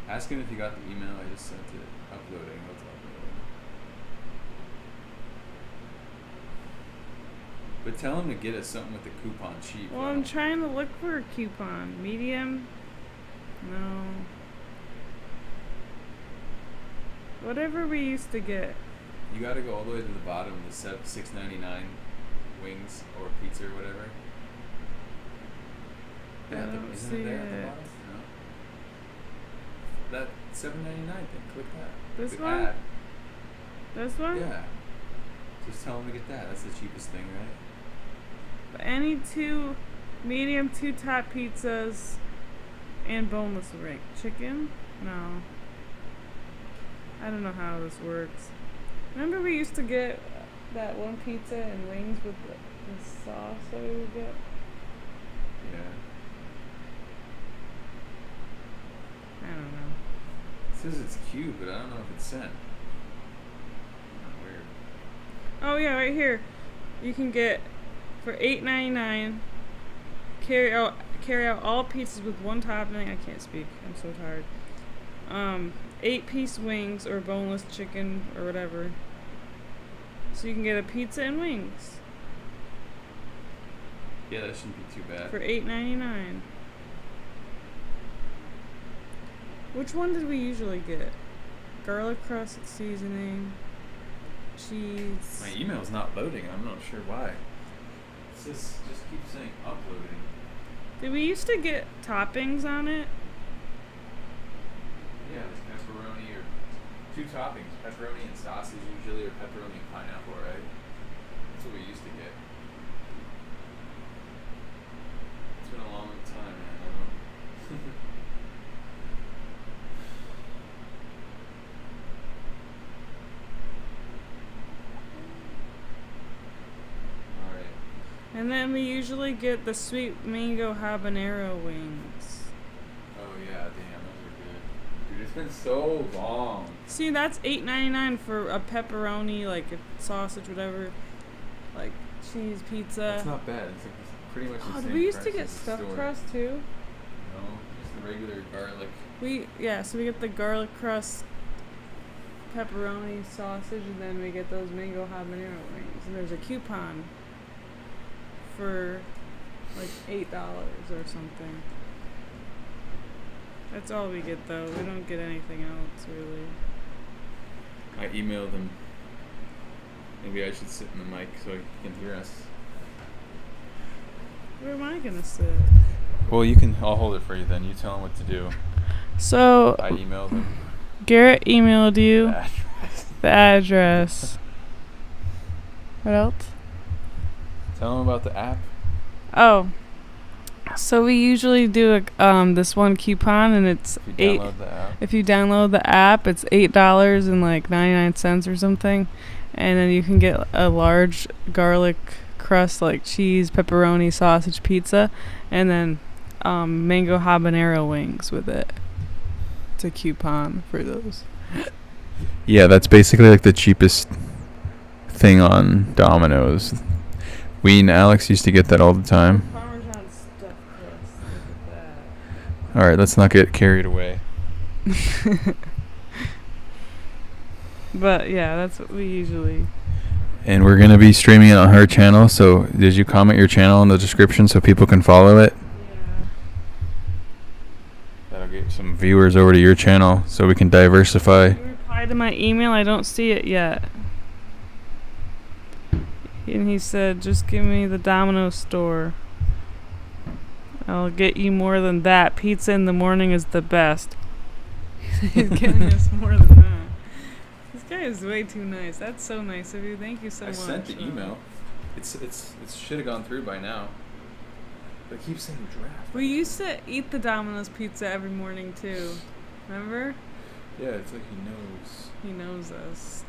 Ask him if you got the email. I just sent it. Uploading. Let's upload. But tell him to get us something with the coupon cheap. Well, I'm trying to look for a coupon. Medium? No. Whatever we used to get. You gotta go all the way to the bottom, the $6.99 wings or pizza or whatever. Yeah, isn't it there at the bottom? No. That $7.99 thing. Click that. This Click one? Add. This one? Yeah. Just tell them to get that. That's the cheapest thing, right? Any two medium, 2 top pizzas, and boneless ring. Chicken? No. I don't know how this works. Remember we used to get that one pizza and wings with the sauce that we would get? Yeah. I don't know. It says it's cute, but I don't know if it's sent. Weird. Oh yeah, right here. You can get for $8.99. Carry out all pizzas with one topping. I can't speak. I'm so tired. 8-piece wings or boneless chicken or whatever. So you can get a pizza and wings Yeah, that shouldn't be too bad. for $8.99. Which one did we usually get? Garlic crust seasoning, cheese. My email's not loading. I'm not sure why. It just keeps saying uploading. Did we used to get toppings on it? Yeah, there's pepperoni or 2 toppings, pepperoni and sausage usually, or pepperoni and pineapple, right? That's what we used to get. It's been a long time, man. I don't know. Alright. And then we usually get the sweet mango habanero wings. Oh yeah, damn, those are good. Dude, it's been so long. See, that's $8.99 for a pepperoni, like a sausage, whatever, like cheese pizza. That's not bad. It's like pretty much the Oh, same did we used price to get as the stuffed store. crust too? No, just the regular garlic. So we get the garlic crust, pepperoni, sausage, and then we get those mango habanero wings. And there's a coupon for like $8 or something. That's all we get though. We don't get anything else really. I emailed him. Maybe I should sit in the mic so he can hear us. Where am I gonna sit? Well, you can. I'll hold it for you then. You tell him what to do. So I emailed him. Garrett emailed you the address. What else? Tell him about the app. Oh, so we usually do this one coupon, and it's If you download the app. If you download the app, it's $8 and like 99 cents or something, and then you can get a large garlic crust, like cheese, pepperoni, sausage, pizza, and then mango habanero wings with it. It's a coupon for those. Yeah, that's basically like the cheapest thing on Domino's. We and Alex used to get that all the time. Parmesan stuffed crust. Look at All right, let's not get carried away. that. But yeah, that's what we usually. And we're going to be streaming it on her channel, so did you comment your channel in the description so people can follow it? That'll get some viewers over to your channel so we can diversify. You replied to my email. I don't see it yet. And he said, just give me the Domino's store. I'll get you more than that. Pizza in the morning is the best. He's getting us more than that. This guy is way too nice. That's so nice of you. Thank you so I much. sent the email. It should have gone through by now. But it keeps saying draft. We used to eat the Domino's pizza every morning too. Remember? Yeah, it's like he knows. He knows us.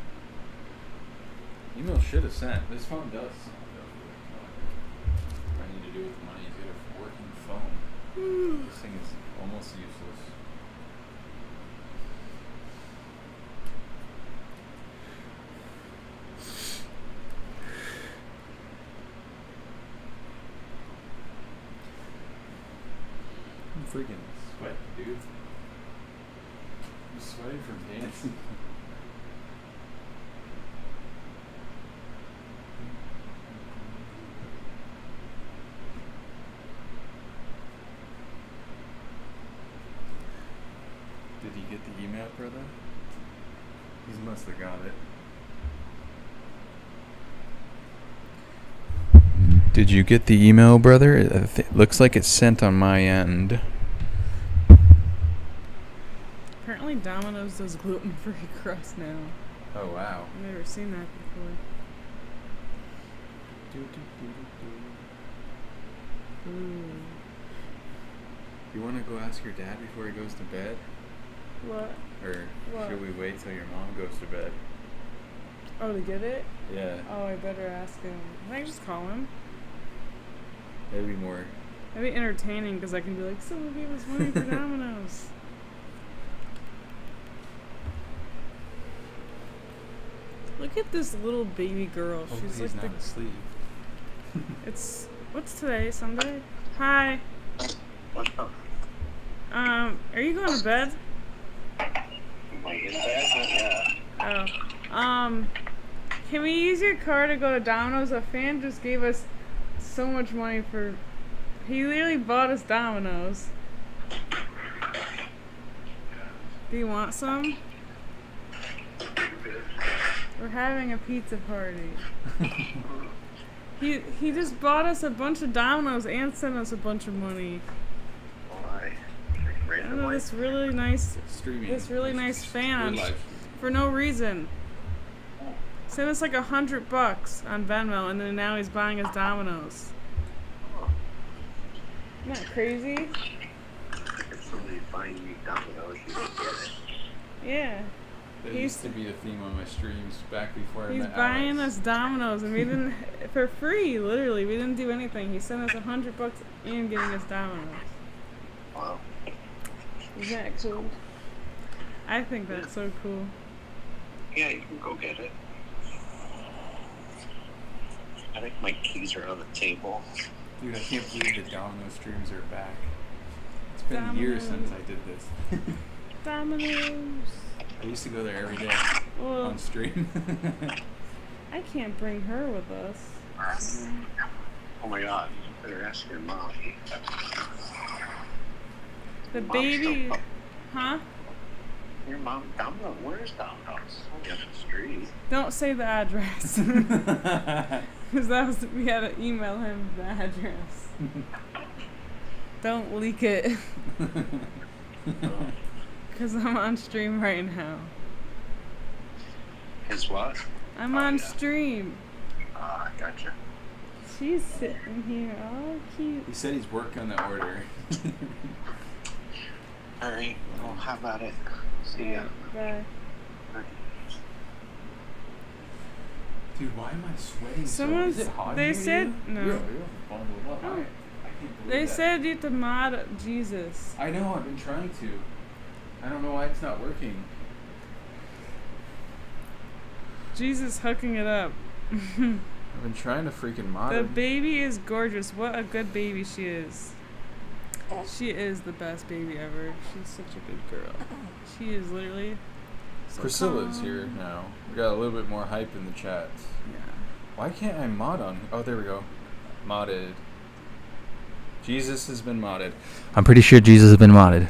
Email should have sent. This phone does. What I need to do with the money is get a working phone. This thing is almost useless. I'm freaking sweating, dude. I'm sweating from dancing. Did he get the email, brother? He must have got it. Did you get the email, brother? It looks like it's sent on my end. Apparently Domino's does gluten-free crust now. Oh, wow. I've never seen that before. Ooh. You want to go ask your dad before he goes to bed? What? Or What? should we wait till your mom goes to bed? Oh, to get it? Yeah. Oh, I better ask him. Can I just call him? That'd be more. That'd be entertaining because I can be like, someone gave us money for Domino's. Look at this little baby girl. She's he's like not asleep. It's what's today? Sunday? Hi. What's up? Are you going to bed? Like in bed? Yeah. Oh. Can we use your card to go to Domino's? A fan just gave us so much money for... He literally bought us Domino's. Do you want some? We're having a pizza party. He just bought us a bunch of Domino's and sent us a bunch of money. Why? I don't know, this really nice fan for no reason. Sent us like $100 on Venmo, and then now he's buying us Domino's. Isn't that crazy? If somebody finds me Domino's, you can get it. Yeah. That used to be the theme on my streams back before I met Alex. He's buying us Domino's, and we didn't, for free, literally. We didn't do anything. He sent us $100 and getting us Domino's. Wow. Isn't that cool? I think that's so cool. Yeah, you can go get it. I think my keys are on the table. Dude, I can't believe the Domino streams are back. It's been years since I did this. Domino's. I used to go there every day Well, on stream. I can't bring her with us. Oh my god, you better ask your mom. The Mom's baby, still- huh? Your mom, Domino, where's Domino's? Only up the street. Don't say the address. Because we had to email him the address. Don't leak it. Because I'm on stream right now. His what? I'm on stream. Ah, gotcha. She's sitting here all cute. He said he's working on the order. Alright, well, how about it? See ya. Bye. Dude, why am I sweating Someone, so? Is it hot they here, said, dude? no. You're bundled up. Oh. I can't believe They that. said you have to mod Jesus. I know, I've been trying to. I don't know why it's not working. Jesus hooking it up. I've been trying to freaking mod The it. baby is gorgeous. What a good baby she is. She is the best baby ever. She's such a good girl. She is literally so Priscilla's calm. here now. We got a little bit more hype in the chat. Yeah. Why can't I mod on? Oh, there we go. Modded. Jesus has been modded. I'm pretty sure Jesus has been modded.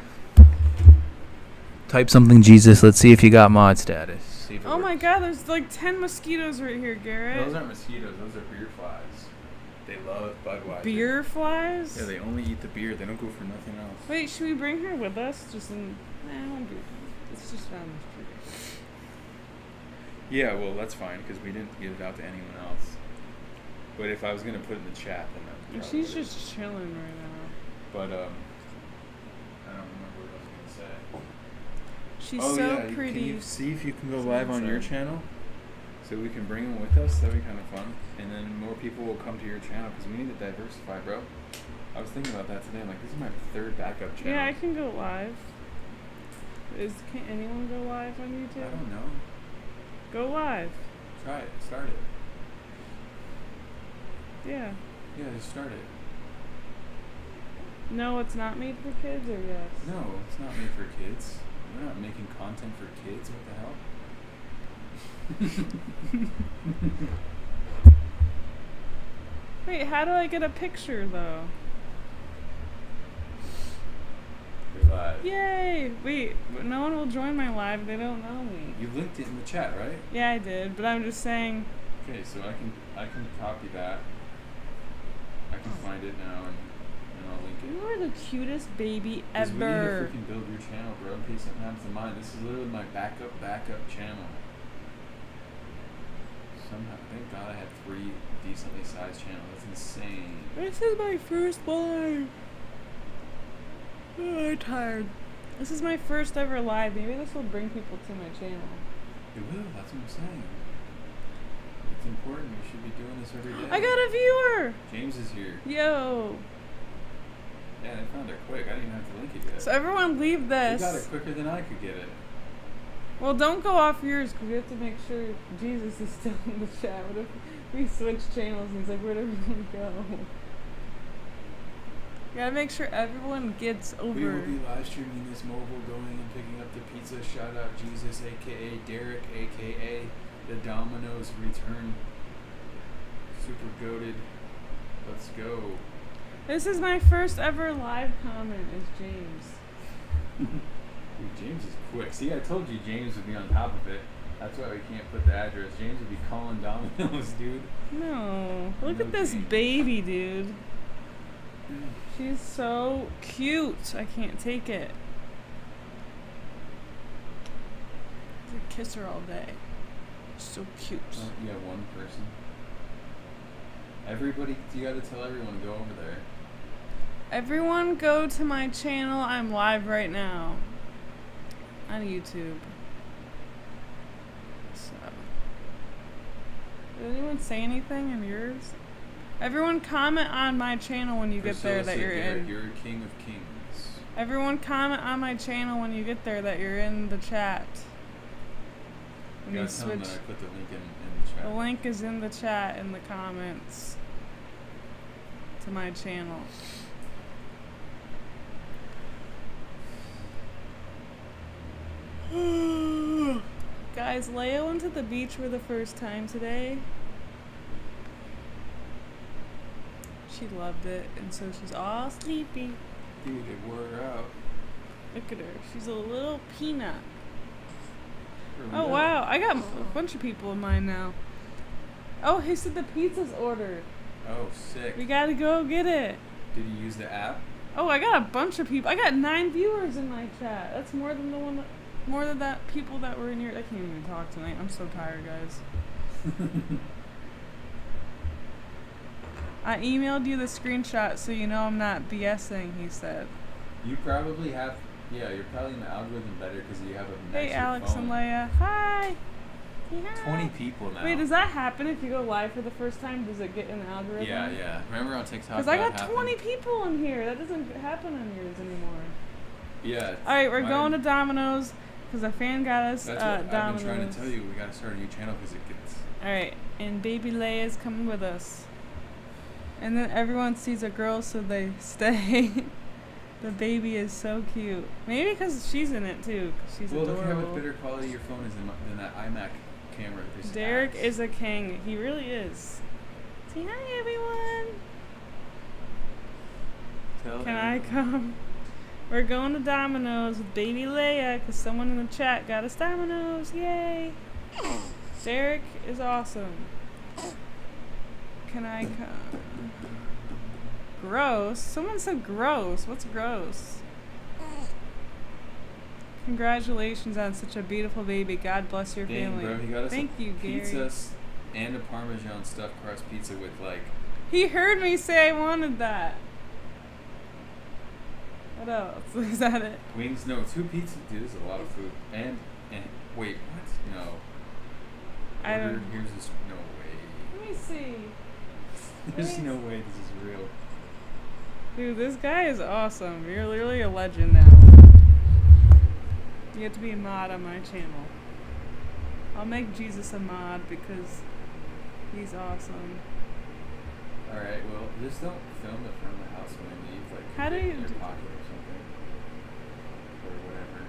Type something Jesus. Let's see if you got mod status. See if it Oh works. my god, there's like 10 mosquitoes right here, Garrett. Those aren't mosquitoes. Those are beer flies. They love Budweiser. Beer flies? Yeah, they only eat the beer. They don't go for nothing else. Wait, should we bring her with us? Just in. I won't do it. It's just down the street. Yeah, well, that's fine because we didn't give it out to anyone else. But if I was gonna put it in the chat, then And that she's just chilling right now. But I don't remember what I was gonna say. She's oh, so yeah, pretty. Can you see if you can go So live on your sad. channel, so we can bring them with us? That'd be kind of fun, and then more people will come to your channel because we need to diversify, bro. I was thinking about that today. I'm like, this is my third backup channel. Yeah, I can go live. Can anyone go live on YouTube? I don't know. Go live. Try it. Start it. Yeah. Yeah, just start it. No, it's not made for kids, or yes? No, it's not made for kids. We're not making content for kids. What the hell? Wait, how do I get a picture though? You're live. Yay! Wait, but no one will join my live. They don't know me. You linked it in the chat, right? Yeah, I did, but I'm just saying. Okay, so I can copy that. I can find it now and I'll link it. You are the cutest baby 'Cause we need to ever. freaking build your channel, bro, in case something happens to mine. This is literally my backup channel. Somehow, thank God I had 3 decently sized channels. That's insane. This is my first live. Oh, I'm tired. This is my first ever live. Maybe this will bring people to my channel. It will, that's what I'm saying. It's important. We should be doing this every day. I got a viewer! James is here. Yo! Yeah, they found it quick. I didn't even have to link it yet. So everyone leave this. They got it quicker than I could get it. Well, don't go off yours because we have to make sure Jesus is still in the chat. What if we switch channels and he's like, where'd everyone go? You gotta make sure everyone gets over. We will be live streaming this mobile, going and picking up the pizza. Shout out Jesus, aka Derek, aka the Domino's return. Super goated. Let's go. This is my first ever live comment. Is James? Dude, James is quick. See, I told you James would be on top of it. That's why we can't put the address. James would be calling Domino's, dude. No. Look No at this James. baby, dude. She's so cute. I can't take it. I could kiss her all day. So cute. Yeah, one person. Everybody, you gotta tell everyone to go over there. Everyone go to my channel. I'm live right now. On YouTube. So. Did anyone say anything in yours? Everyone comment on my channel when you get there that you're in. You're a king of kings. Everyone comment on my channel when you get there that you're in the chat. When You you gotta tell them switch. that I put the link in the chat. The link is in the chat in the comments to my channel. Guys, Leo went to the beach for the first time today. She loved it, and so she's all sleepy. Dude, it wore her out. Look at her. She's a little peanut. For Oh, real. wow. I got a bunch of people in mine now. Oh, he said the pizza's ordered. Oh, sick. We gotta go get it. Did you use the app? Oh, I got a bunch of people. I got 9 viewers in my chat. That's more than the one, more than that people that were in here. I can't even talk tonight. I'm so tired, guys. I emailed you the screenshot so you know I'm not BSing, he said. You probably have, yeah, you're probably in the algorithm better because you have a nicer Hey, Alex phone. and Leia. Hi. Say hi. 20 people now. Wait, does that happen if you go live for the first time? Does it get in the algorithm? Yeah, yeah. Remember on TikTok? Because I that got happened? 20 people in here. That doesn't happen on yours anymore. Yeah. All right, we're mine- going to Domino's because a fan got us That's what Domino's. I've been trying to tell you. We gotta start a new channel because it gets. All right, and baby Leia's coming with us. And then everyone sees a girl, so they stay. The baby is so cute. Maybe because she's in it too. 'Cause she's Well, look adorable. how much better quality your phone is than that iMac camera. There's Derek apps. is a king. He really is. Say hi, everyone. Tell Can I everyone. come? We're going to Domino's with baby Leia because someone in the chat got us Domino's. Yay! Derek is awesome. Can I come? Gross. Someone said gross. What's gross? Congratulations on such a beautiful baby. God bless your Dang, family. bro, he got us Thank a you, Gary. pizza and a Parmesan stuffed crust pizza with like. He heard me say I wanted that. What else? Is that it? Wings, no, 2 pizzas. Dude, this is a lot of food. And wait, what? No. I Order, don't- Here's this. No way. Let me see. There's no way this is real. Dude, this guy is awesome. You're literally a legend now. You get to be a mod on my channel. I'll make Jesus a mod because he's awesome. Alright, well, just don't film it from the house when you leave. Like, How put do it you in your do- pocket or something. Or whatever.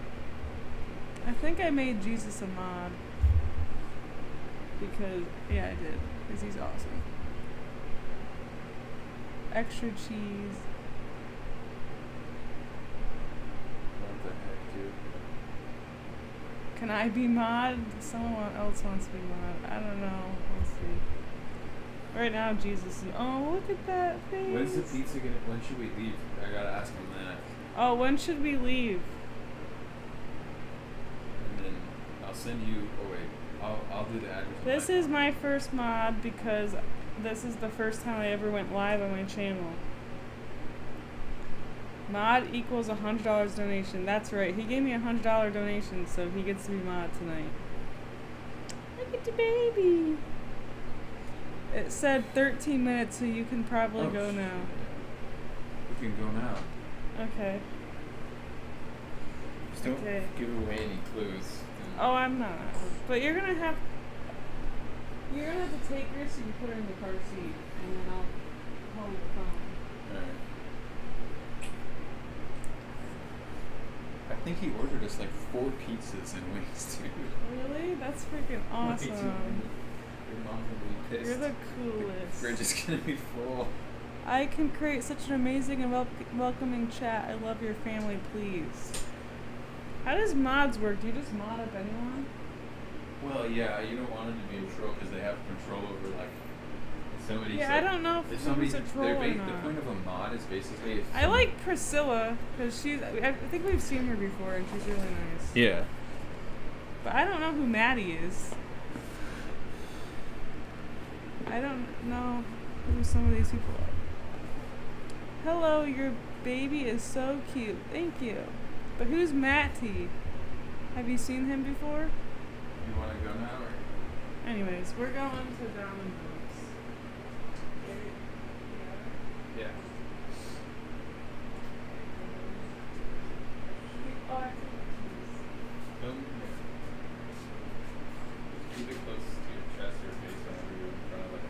I think I made Jesus a mod. Because, yeah, I did. Because he's awesome. Extra cheese. What the heck, dude? Can I be mod? Someone else wants to be mod. I don't know. We'll see. Right now, Jesus is. Oh, look at that face. When's the pizza gonna? When should we leave? I gotta ask him that. Oh, when should we leave? And then I'll send you. Oh wait, I'll do the address. on This my is phone. my first mod because this is the first time I ever went live on my channel. Mod equals $100 donation. That's right. He gave me a $100 donation, so he gets to be mod tonight. Look at the baby. It said 13 minutes, so you can probably Oh, go shit. now. We can go now. Okay. Just don't Okay. give away any clues. Oh, I'm not. But you're gonna have to take her so you can put her in the car seat, and then I'll hold the phone. Alright. think he ordered us like 4 pizzas and wings, dude. Really? That's freaking awesome. Your mom's gonna be pissed. You're the coolest. We're just gonna be full. I can create such an amazing and welcoming chat. I love your family, please. How does mods work? Do you just mod up anyone? Well, yeah, you don't want them to be a troll because they have control over like somebody. Yeah, I don't know if somebody's a troll or not. The point of a mod is basically. If I like Priscilla because she's. I think we've seen her before and she's really nice. Yeah. But I don't know who Maddie is. I don't know who some of these people are. Hello, your baby is so cute. Thank you. But who's Matty? Have you seen him before? You want to go now? Or? Anyways, we're going to Domino's. Yeah. Keep it close to your chest or face whenever you're in front of it.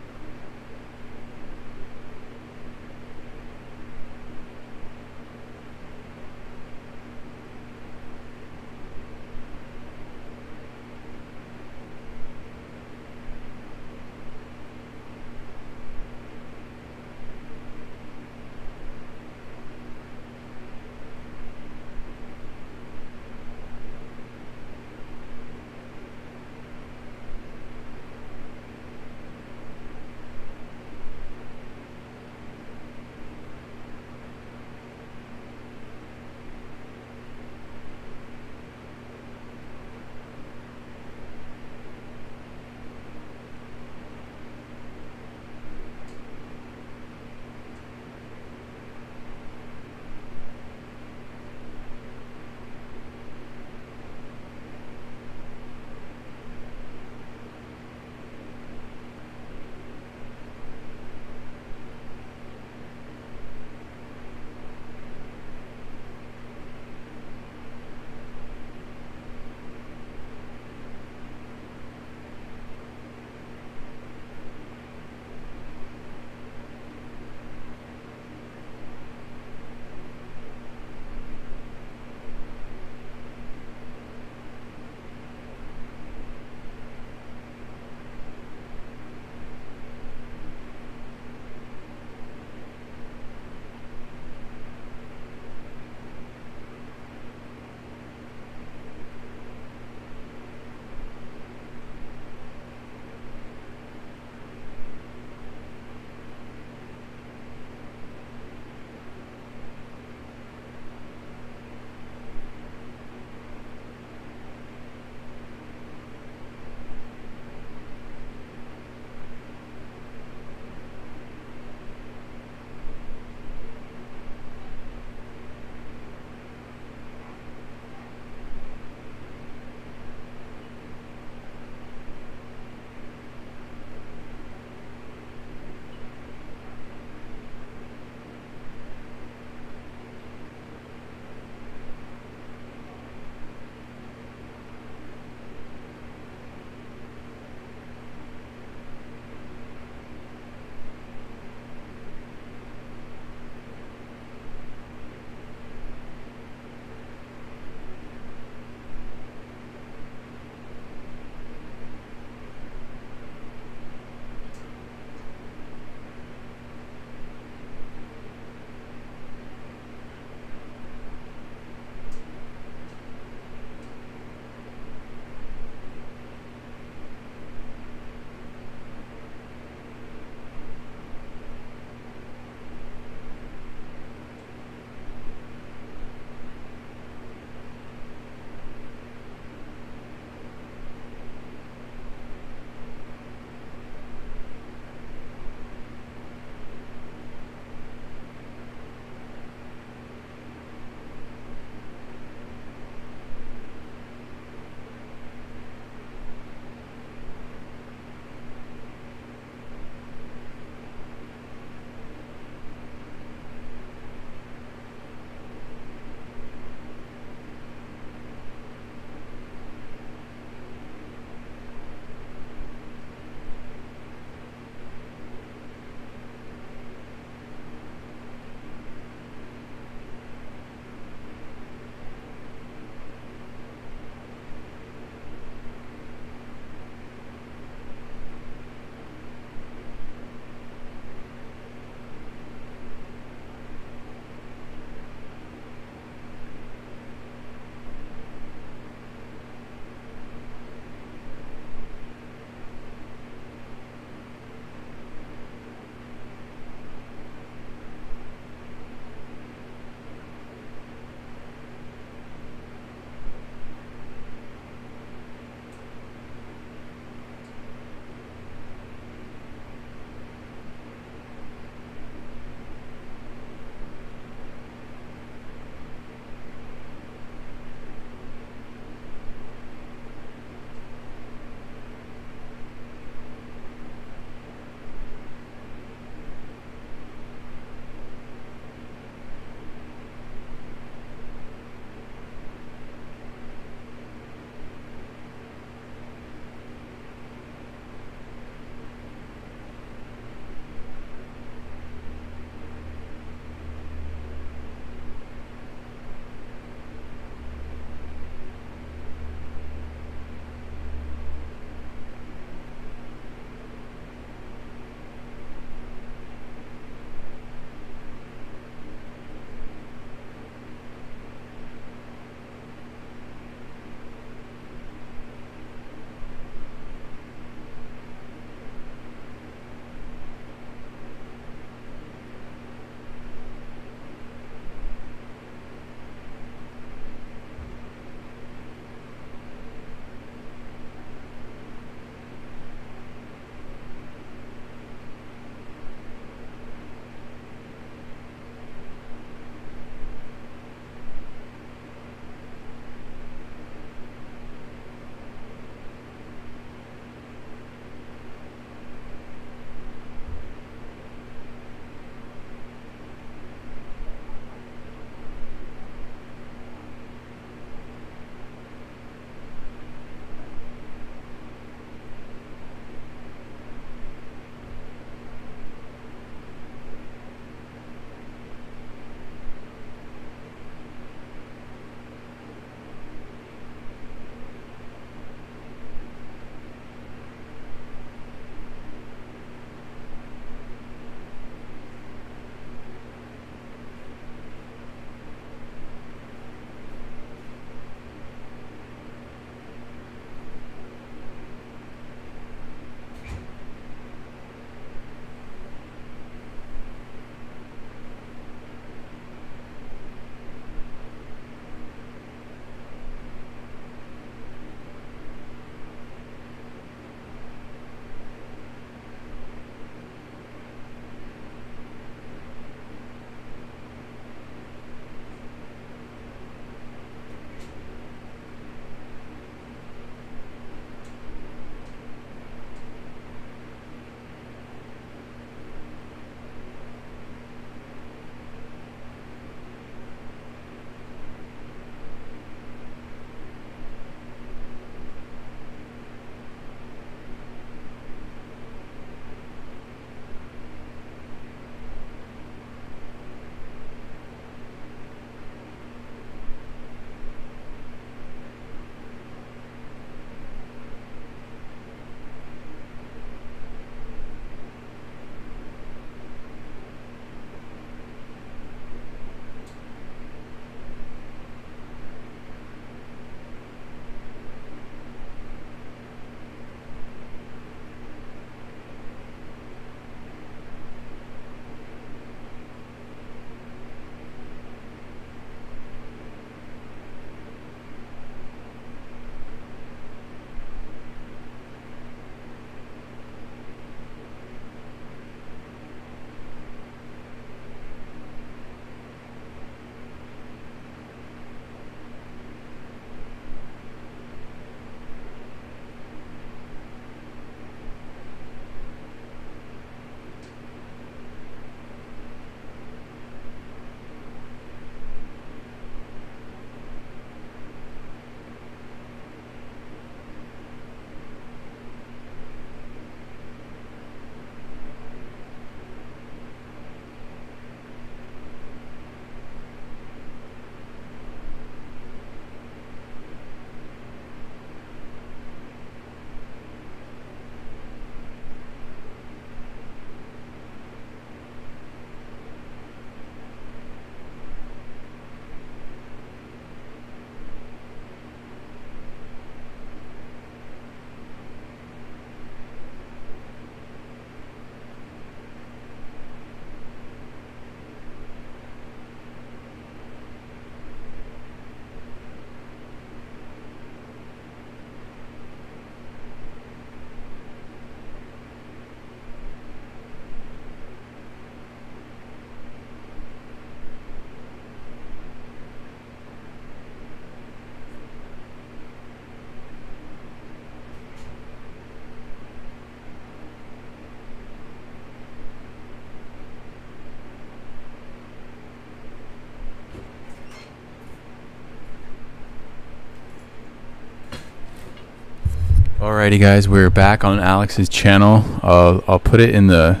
Alrighty, guys, we're back on Alex's channel. I'll put it in the.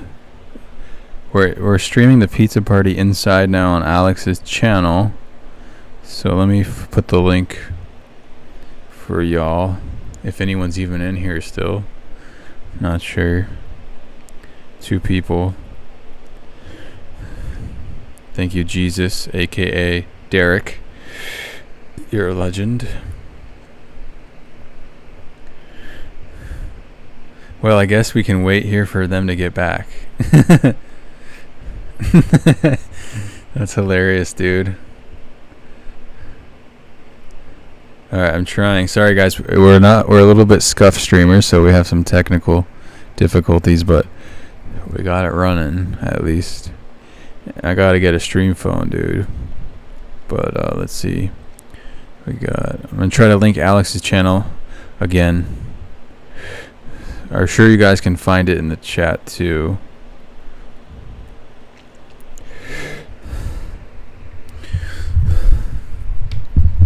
We're streaming the pizza party inside now on Alex's channel. So let me put the link for y'all. If anyone's even in here still, not sure. 2 people. Thank you, Jesus, aka Derek. You're a legend. Well, I guess we can wait here for them to get back. That's hilarious, dude. Alright, I'm trying. Sorry guys, we're a little bit scuffed streamers, so we have some technical difficulties, but we got it running at least. I gotta get a stream phone, dude. But let's see. I'm gonna try to link Alex's channel again. I'm sure you guys can find it in the chat too.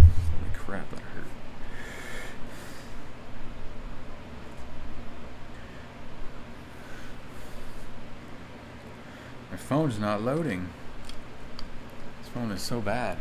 Holy crap, that hurt. My phone's not loading. This phone is so bad.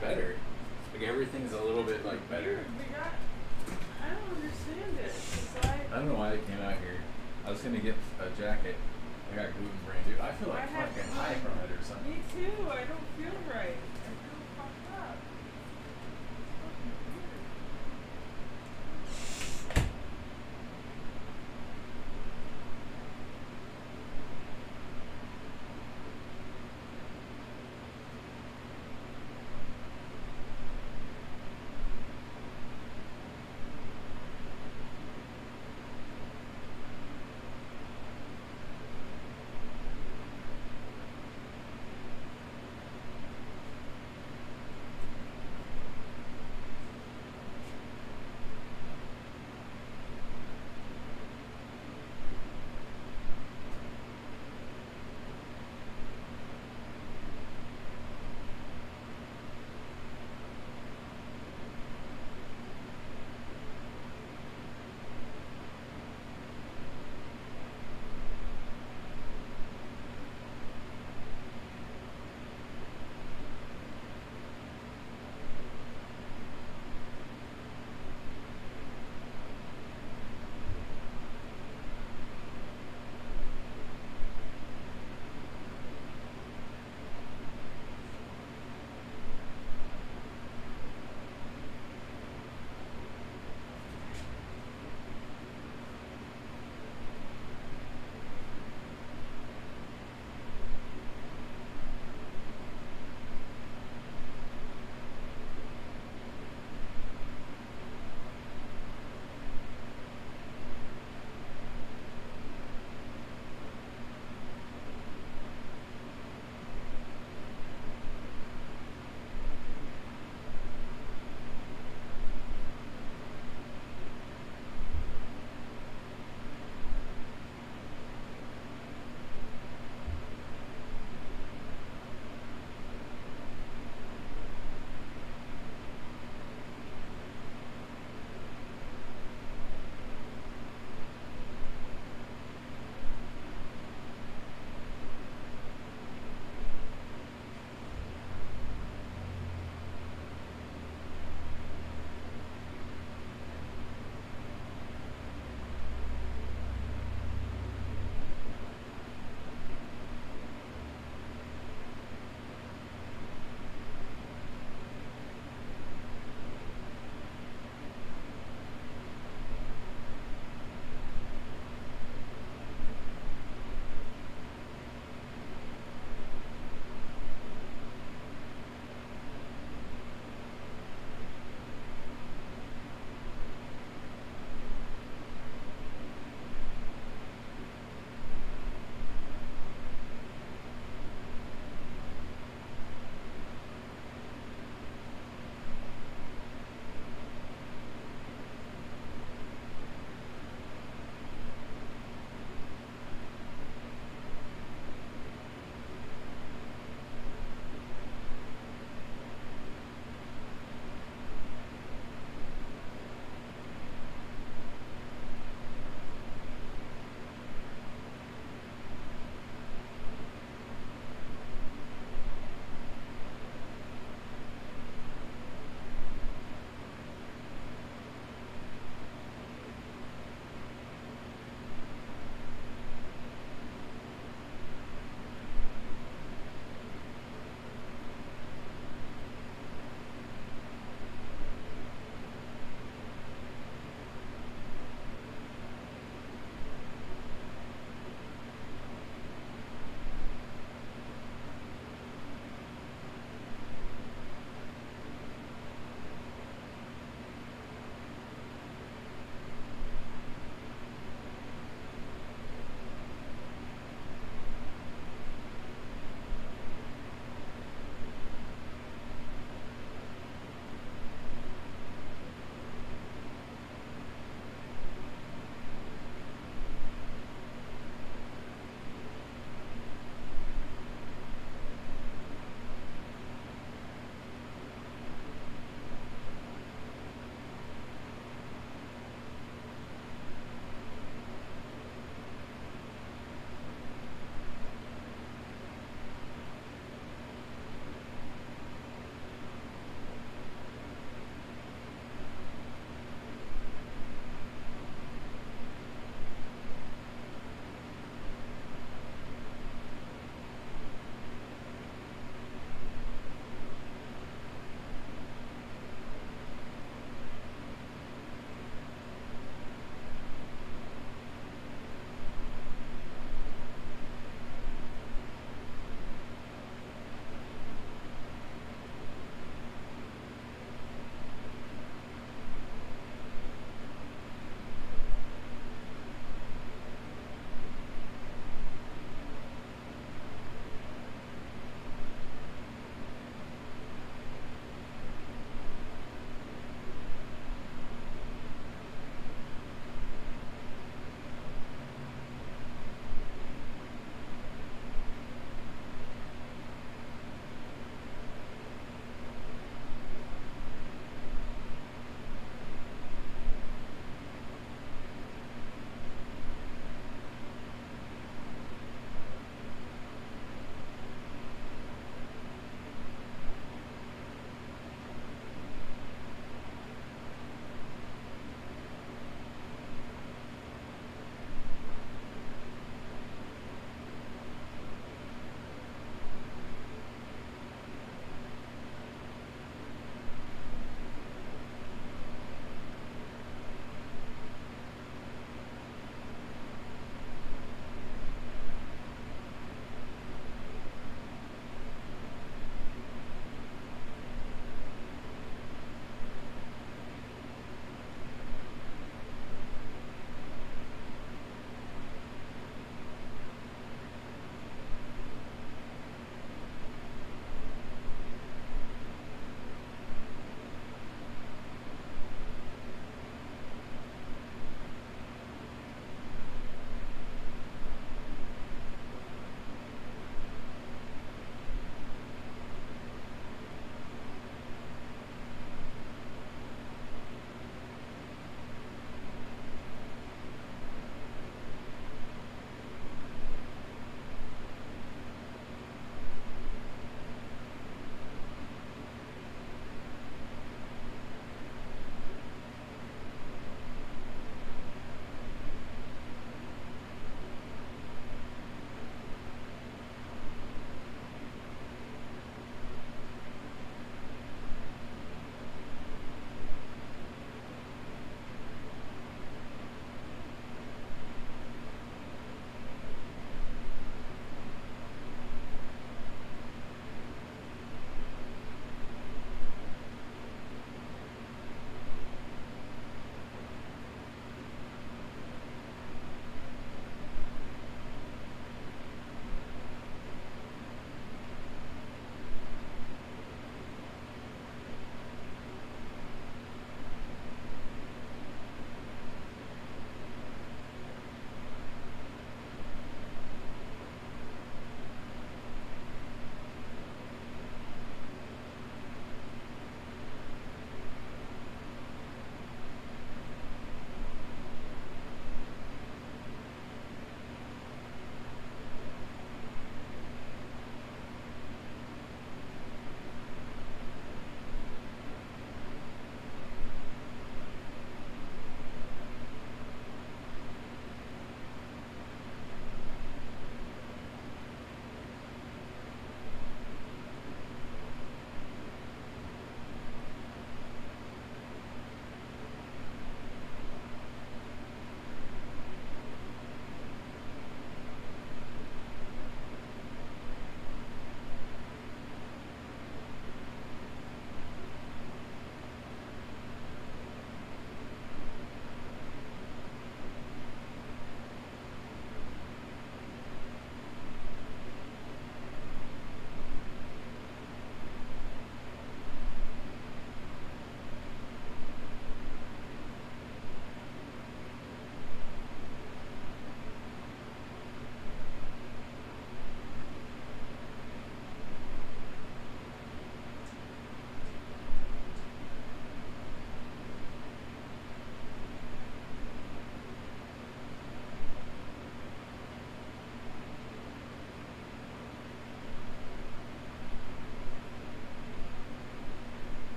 better. Like everything's a little bit like better. I don't understand it. 'Cause I don't know why I came out here. I was gonna get a jacket. I got gluten brain, dude. I feel like fucking high from it or something. Me too. I don't feel right. I feel fucked up.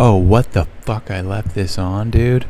Oh, what the fuck? I left this on, dude.